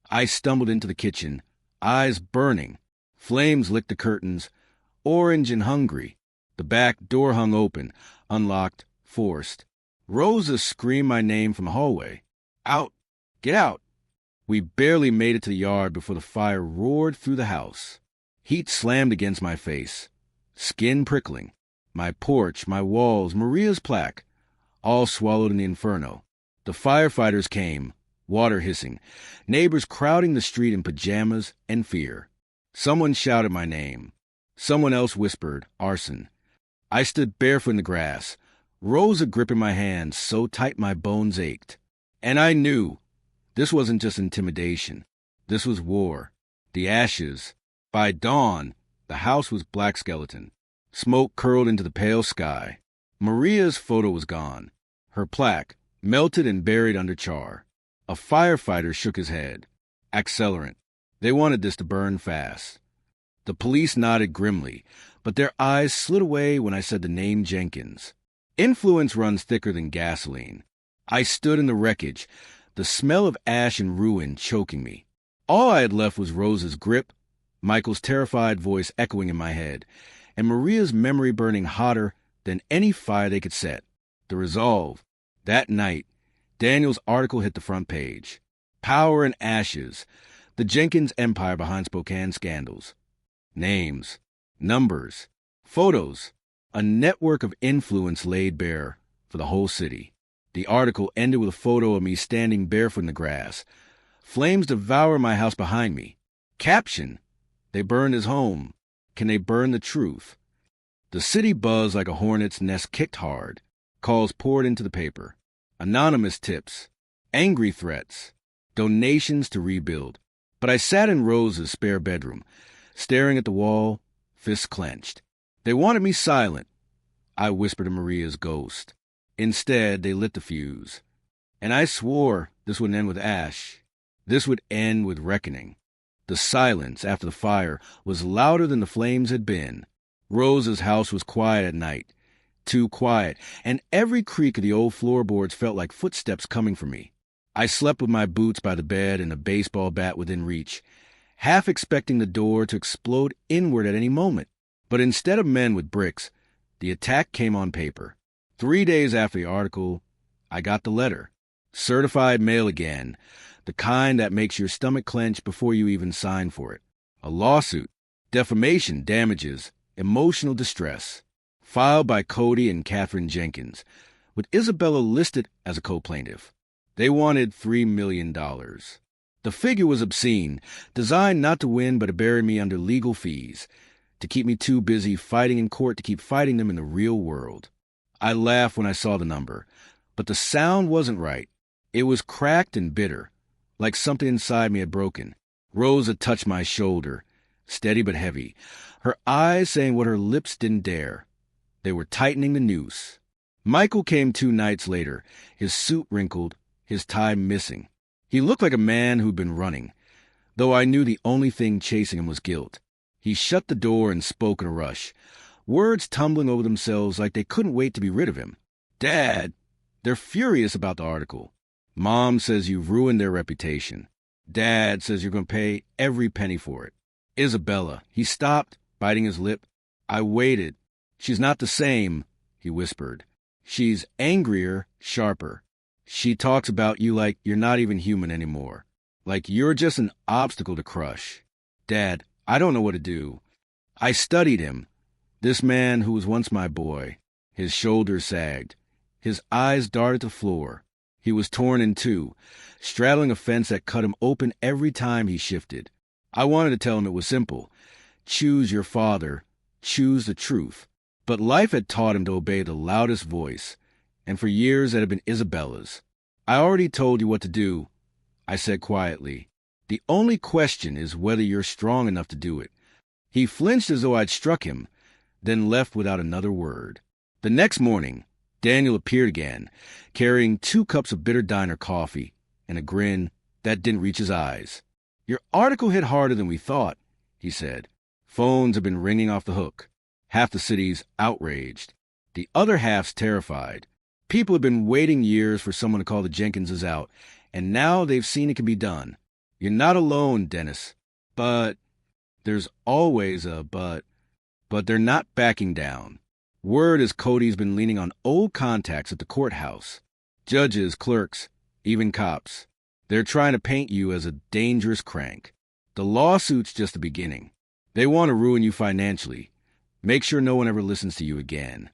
I stumbled into the kitchen, eyes burning. Flames licked the curtains, orange and hungry. The back door hung open, unlocked, forced. Rosa screamed my name from the hallway. "Out! Get out!" We barely made it to the yard before the fire roared through the house. Heat slammed against my face, skin prickling. My porch, my walls, Maria's plaque, all swallowed in the inferno. The firefighters came, water hissing, neighbors crowding the street in pajamas and fear. Someone shouted my name. Someone else whispered, "Arson." I stood barefoot in the grass, Rosa gripping my hand so tight my bones ached. And I knew this wasn't just intimidation. This was war. The ashes. By dawn, the house was black skeleton. Smoke curled into the pale sky. Maria's photo was gone. Her plaque, melted and buried under char. A firefighter shook his head. Accelerant. They wanted this to burn fast. The police nodded grimly, but their eyes slid away when I said the name Jenkins. Influence runs thicker than gasoline. I stood in the wreckage, the smell of ash and ruin choking me. All I had left was Rosa's grip, Michael's terrified voice echoing in my head, and Maria's memory burning hotter than any fire they could set. The resolve. That night, Daniel's article hit the front page. Power and Ashes. The Jenkins Empire Behind Spokane Scandals. Names. Numbers. Photos. A network of influence laid bare for the whole city. The article ended with a photo of me standing barefoot in the grass. Flames devour my house behind me. Caption. They burned his home. Can they burn the truth? The city buzzed like a hornet's nest kicked hard. Calls poured into the paper. Anonymous tips. Angry threats. Donations to rebuild. But I sat in Rose's spare bedroom, staring at the wall, fists clenched. They wanted me silent. I whispered to Maria's ghost. Instead, they lit the fuse. And I swore this wouldn't end with ash. This would end with reckoning. The silence after the fire was louder than the flames had been. Rose's house was quiet at night. Too quiet, and every creak of the old floorboards felt like footsteps coming for me. I slept with my boots by the bed and a baseball bat within reach, half expecting the door to explode inward at any moment. But instead of men with bricks, the attack came on paper. 3 days after the article, I got the letter. Certified mail again, the kind that makes your stomach clench before you even sign for it. A lawsuit, defamation, damages, emotional distress, filed by Cody and Catherine Jenkins, with Isabella listed as a co-plaintiff. They wanted $3 million. The figure was obscene, designed not to win but to bury me under legal fees, to keep me too busy fighting in court to keep fighting them in the real world. I laughed when I saw the number, but the sound wasn't right. It was cracked and bitter, like something inside me had broken. Rosa touched my shoulder, steady but heavy, her eyes saying what her lips didn't dare. They were tightening the noose. Michael came 2 nights later, his suit wrinkled, his tie missing. He looked like a man who'd been running, though I knew the only thing chasing him was guilt. He shut the door and spoke in a rush, words tumbling over themselves like they couldn't wait to be rid of him. Dad, they're furious about the article. Mom says you've ruined their reputation. Dad says you're going to pay every penny for it. Isabella. He stopped, biting his lip. I waited. She's not the same, he whispered. She's angrier, sharper. She talks about you like you're not even human anymore. Like you're just an obstacle to crush. Dad, I don't know what to do. I studied him. This man who was once my boy. His shoulders sagged. His eyes darted to the floor. He was torn in two, straddling a fence that cut him open every time he shifted. I wanted to tell him it was simple. Choose your father. Choose the truth. But life had taught him to obey the loudest voice, and for years that had been Isabella's. I already told you what to do, I said quietly. The only question is whether you're strong enough to do it. He flinched as though I'd struck him, then left without another word. The next morning, Daniel appeared again, carrying 2 cups of bitter diner coffee and a grin that didn't reach his eyes. Your article hit harder than we thought, he said. Phones have been ringing off the hook. Half the city's outraged. The other half's terrified. People have been waiting years for someone to call the Jenkinses out, and now they've seen it can be done. You're not alone, Dennis. But there's always a but. But they're not backing down. Word is Cody's been leaning on old contacts at the courthouse. Judges, clerks, even cops. They're trying to paint you as a dangerous crank. The lawsuit's just the beginning. They want to ruin you financially. Make sure no one ever listens to you again.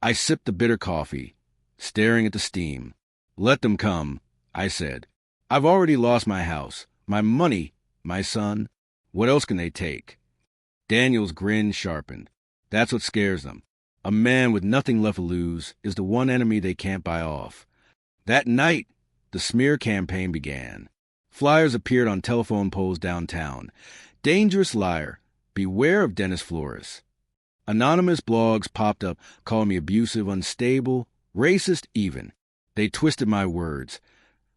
I sipped the bitter coffee, staring at the steam. Let them come, I said. I've already lost my house, my money, my son. What else can they take? Daniel's grin sharpened. That's what scares them. A man with nothing left to lose is the one enemy they can't buy off. That night, the smear campaign began. Flyers appeared on telephone poles downtown. Dangerous liar. Beware of Dennis Flores. Anonymous blogs popped up calling me abusive, unstable, racist even. They twisted my words,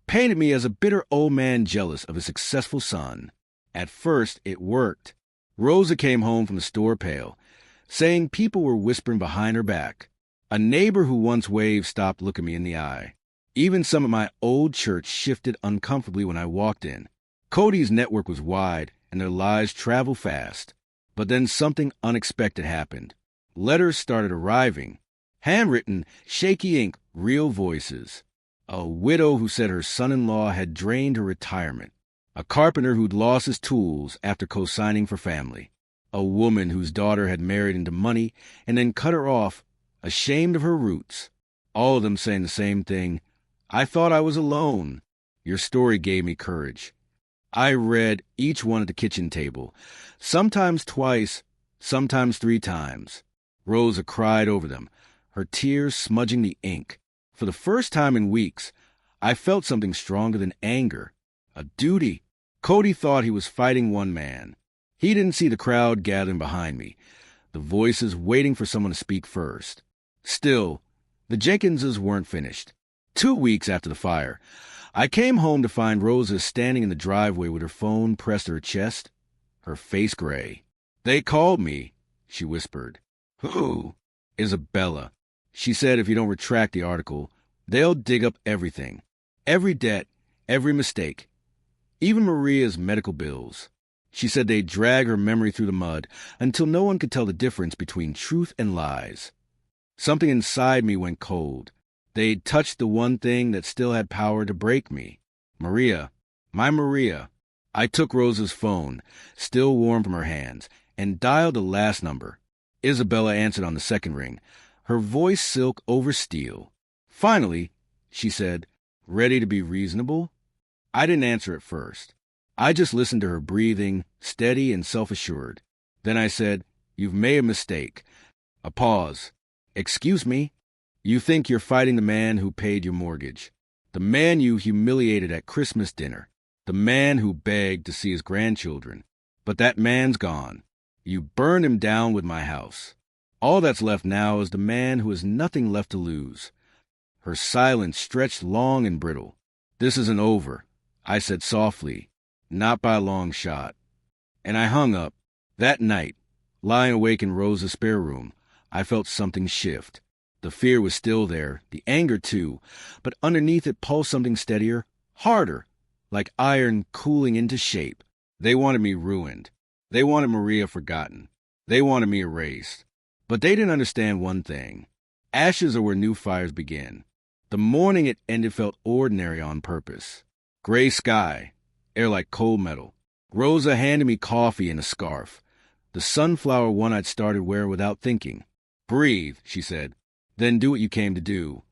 painted me as a bitter old man jealous of a successful son. At first, it worked. Rosa came home from the store pale, saying people were whispering behind her back. A neighbor who once waved stopped looking me in the eye. Even some at my old church shifted uncomfortably when I walked in. Cody's network was wide, and their lies traveled fast. But then something unexpected happened. Letters started arriving. Handwritten, shaky ink, real voices. A widow who said her son-in-law had drained her retirement. A carpenter who'd lost his tools after co-signing for family. A woman whose daughter had married into money and then cut her off, ashamed of her roots. All of them saying the same thing. I thought I was alone. Your story gave me courage. I read each one at the kitchen table, sometimes twice, sometimes 3 times. Rosa cried over them, her tears smudging the ink. For the first time in weeks, I felt something stronger than anger. A duty. Cody thought he was fighting one man. He didn't see the crowd gathering behind me, the voices waiting for someone to speak first. Still, the Jenkinses weren't finished. 2 weeks after the fire, I came home to find Rosa standing in the driveway with her phone pressed to her chest, her face gray. They called me, she whispered. Who? Isabella. She said if you don't retract the article, they'll dig up everything. Every debt, every mistake. Even Maria's medical bills. She said they'd drag her memory through the mud until no one could tell the difference between truth and lies. Something inside me went cold. They'd touched the one thing that still had power to break me. Maria. My Maria. I took Rosa's phone, still warm from her hands, and dialed the last number. Isabella answered on the second ring, her voice silk over steel. Finally, she said, ready to be reasonable? I didn't answer at first. I just listened to her breathing, steady and self-assured. Then I said, You've made a mistake. A pause. Excuse me? You think you're fighting the man who paid your mortgage. The man you humiliated at Christmas dinner. The man who begged to see his grandchildren. But that man's gone. You burned him down with my house. All that's left now is the man who has nothing left to lose. Her silence stretched long and brittle. This isn't over, I said softly, not by a long shot. And I hung up. That night, lying awake in Rosa's spare room, I felt something shift. The fear was still there, the anger too, but underneath it pulsed something steadier, harder, like iron cooling into shape. They wanted me ruined. They wanted Maria forgotten. They wanted me erased. But they didn't understand one thing. Ashes are where new fires begin. The morning it ended felt ordinary on purpose. Gray sky, air like cold metal. Rosa handed me coffee and a scarf, the sunflower one I'd started wearing without thinking. Breathe, she said, then do what you came to do.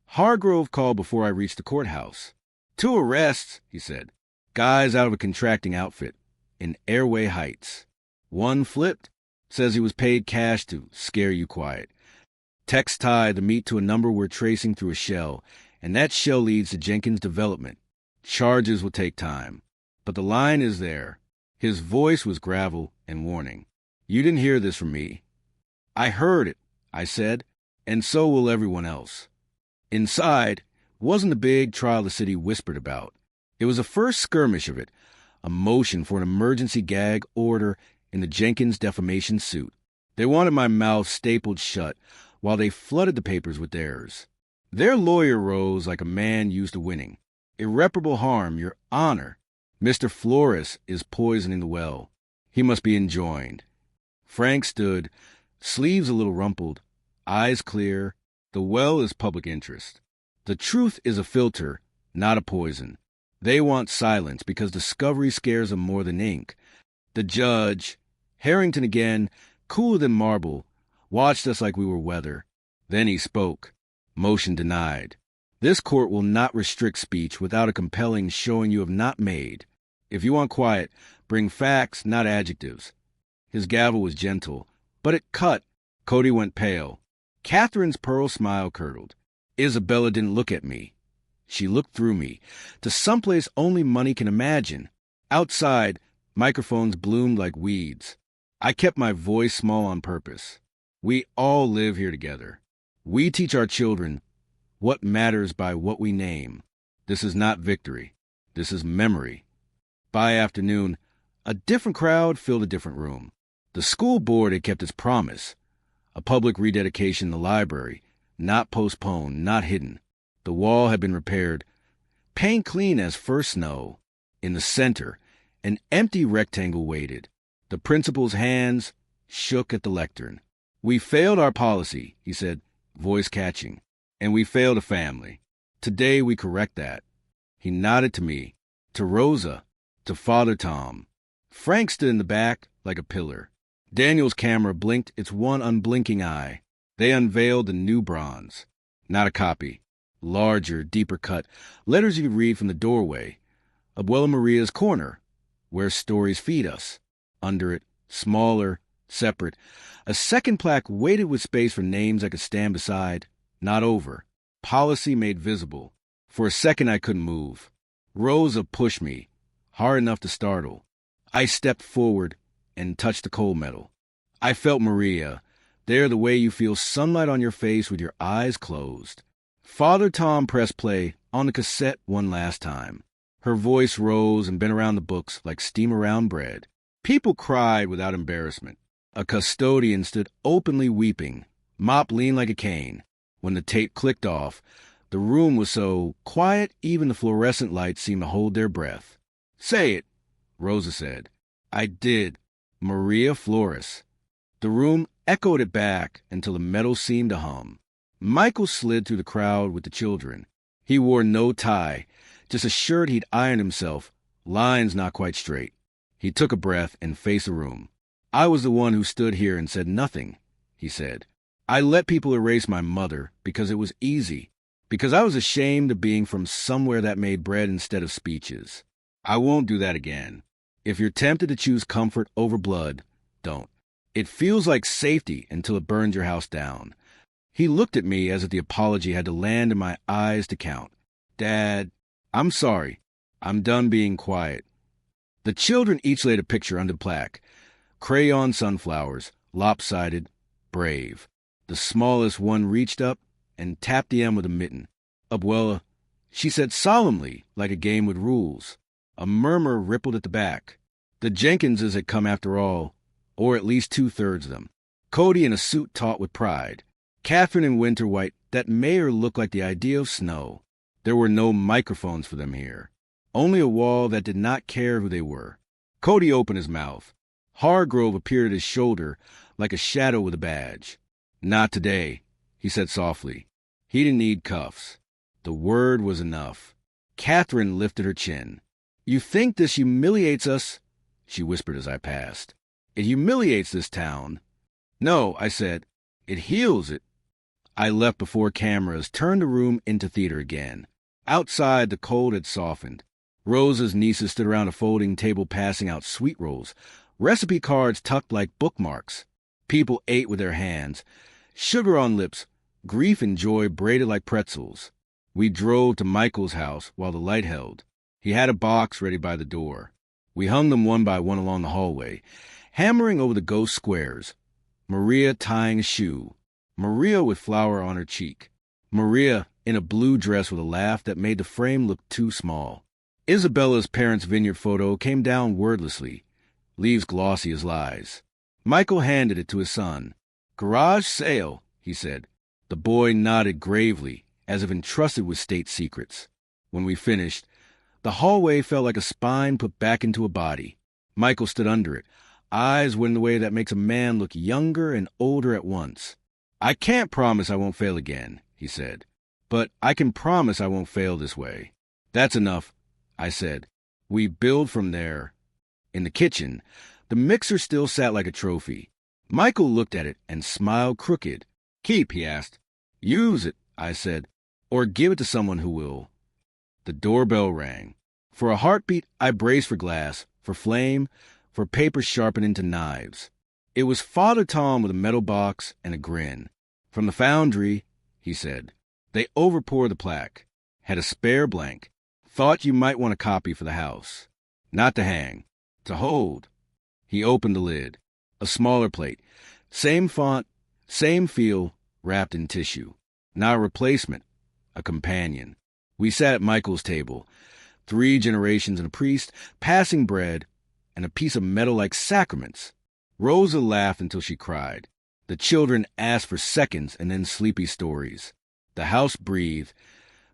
Hargrove called before I reached the courthouse. 2 arrests, he said. Guys out of a contracting outfit, in Airway Heights. One flipped, says he was paid cash to scare you quiet. Text tied the meat to a number we're tracing through a shell, and that shell leads to Jenkins' development. Charges will take time, but the line is there. His voice was gravel and warning. You didn't hear this from me. I heard it, I said, and so will everyone else. Inside wasn't the big trial the city whispered about. It was a first skirmish of it, a motion for an emergency gag order in the Jenkins defamation suit. They wanted my mouth stapled shut while they flooded the papers with theirs. Their lawyer rose like a man used to winning. Irreparable harm, your honor. Mr. Flores is poisoning the well. He must be enjoined. Frank stood, sleeves a little rumpled, eyes clear. The well is public interest. The truth is a filter, not a poison. They want silence because discovery scares them more than ink. The judge, Harrington again, cooler than marble, watched us like we were weather. Then he spoke. Motion denied. This court will not restrict speech without a compelling showing you have not made. If you want quiet, bring facts, not adjectives. His gavel was gentle, but it cut. Cody went pale. Catherine's pearl smile curdled. Isabella didn't look at me. She looked through me, to someplace only money can imagine. Outside, microphones bloomed like weeds. I kept my voice small on purpose. We all live here together. We teach our children what matters by what we name. This is not victory. This is memory. By afternoon, a different crowd filled a different room. The school board had kept its promise. A public rededication in the library, not postponed, not hidden. The wall had been repaired, paint clean as first snow. In the center, an empty rectangle waited. The principal's hands shook at the lectern. We failed our policy, he said. voice catching. And we failed a family. Today we correct that. He nodded to me, to Rosa, to Father Tom. Frank stood in the back like a pillar. Daniel's camera blinked its one unblinking eye. They unveiled the new bronze. Not a copy. Larger, deeper cut. Letters you could read from the doorway. Abuela Maria's corner, where stories feed us. Under it, smaller, separate, a second plaque weighted with space for names I could stand beside. Not over. Policy made visible. For a second I couldn't move. Rosa pushed me, hard enough to startle. I stepped forward and touched the cold metal. I felt Maria, there the way you feel sunlight on your face with your eyes closed. Father Tom pressed play on the cassette one last time. Her voice rose and bent around the books like steam around bread. People cried without embarrassment. A custodian stood openly weeping. Mop leaned like a cane. When the tape clicked off, the room was so quiet even the fluorescent lights seemed to hold their breath. "Say it," Rosa said. I did. Maria Flores. The room echoed it back until the metal seemed to hum. Michael slid through the crowd with the children. He wore no tie, just a shirt he'd ironed himself, lines not quite straight. He took a breath and faced the room. "I was the one who stood here and said nothing," he said. "I let people erase my mother because it was easy, because I was ashamed of being from somewhere that made bread instead of speeches. I won't do that again. If you're tempted to choose comfort over blood, don't. It feels like safety until it burns your house down." He looked at me as if the apology had to land in my eyes to count. "Dad, I'm sorry. I'm done being quiet." The children each laid a picture under the plaque. Crayon sunflowers, lopsided, brave. The smallest one reached up and tapped the M with a mitten. "Abuela," she said solemnly, like a game with rules. A murmur rippled at the back. The Jenkinses had come after all, or at least 2/3 of them. Cody in a suit taut with pride. Catherine in winter white that made her look like the idea of snow. There were no microphones for them here. Only a wall that did not care who they were. Cody opened his mouth. Hargrove appeared at his shoulder like a shadow with a badge. "Not today," he said softly. He didn't need cuffs. The word was enough. Catherine lifted her chin. "You think this humiliates us?" she whispered as I passed. "It humiliates this town." "No," I said. "It heals it." I left before cameras turned the room into theater again. Outside, the cold had softened. Rosa's nieces stood around a folding table passing out sweet rolls, recipe cards tucked like bookmarks. People ate with their hands, sugar on lips, grief and joy braided like pretzels. We drove to Michael's house while the light held. He had a box ready by the door. We hung them one by one along the hallway, hammering over the ghost squares. Maria tying a shoe. Maria with flour on her cheek. Maria in a blue dress with a laugh that made the frame look too small. Isabella's parents' vineyard photo came down wordlessly, leaves glossy as lies. Michael handed it to his son. "Garage sale," he said. The boy nodded gravely, as if entrusted with state secrets. When we finished, the hallway felt like a spine put back into a body. Michael stood under it. Eyes went in the way that makes a man look younger and older at once. "I can't promise I won't fail again," he said. "But I can promise I won't fail this way." "That's enough," I said. We build from there. In the kitchen, the mixer still sat like a trophy. Michael looked at it and smiled crooked. "Keep," he asked. "Use it," I said, "or give it to someone who will." The doorbell rang. For a heartbeat, I braced for glass, for flame, for paper sharpened into knives. It was Father Tom with a metal box and a grin. "From the foundry," he said. They overpoured the plaque. Had a spare blank. "Thought you might want a copy for the house. Not to hang. To hold." He opened the lid. A smaller plate. Same font, same feel, wrapped in tissue. Now a replacement. A companion. We sat at Michael's table. 3 generations and a priest, passing bread, and a piece of metal like sacraments. Rosa laughed until she cried. The children asked for seconds and then sleepy stories. The house breathed,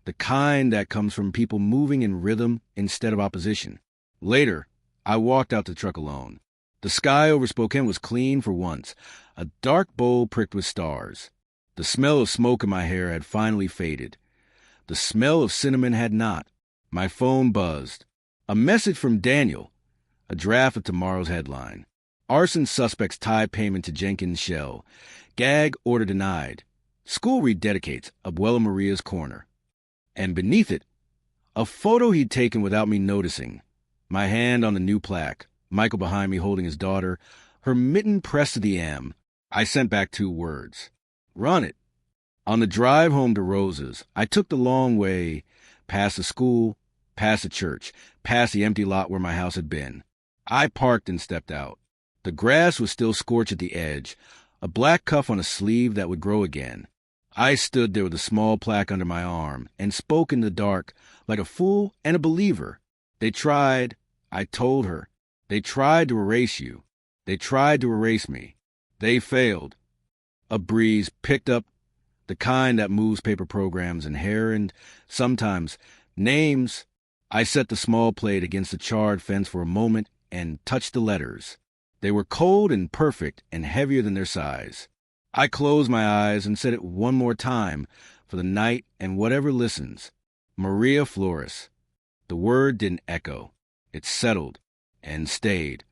the kind that comes from people moving in rhythm instead of opposition. Later, I walked out the truck alone. The sky over Spokane was clean for once, a dark bowl pricked with stars. The smell of smoke in my hair had finally faded. The smell of cinnamon had not. My phone buzzed. A message from Daniel. A draft of tomorrow's headline. Arson suspects tie payment to Jenkins Shell. Gag order denied. School rededicates Abuela Maria's corner. And beneath it, a photo he'd taken without me noticing. My hand on the new plaque. Michael behind me holding his daughter. Her mitten pressed to the M. I sent back 2 words. Run it. On the drive home to Rose's, I took the long way, past the school, past the church, past the empty lot where my house had been. I parked and stepped out. The grass was still scorched at the edge, a black cuff on a sleeve that would grow again. I stood there with a small plaque under my arm and spoke in the dark like a fool and a believer. They tried, I told her. They tried to erase you. They tried to erase me. They failed. A breeze picked up, the kind that moves paper programs and hair and, sometimes, names. I set the small plate against the charred fence for a moment and touched the letters. They were cold and perfect and heavier than their size. I closed my eyes and said it one more time for the night and whatever listens. Maria Flores. The word didn't echo. It settled and stayed.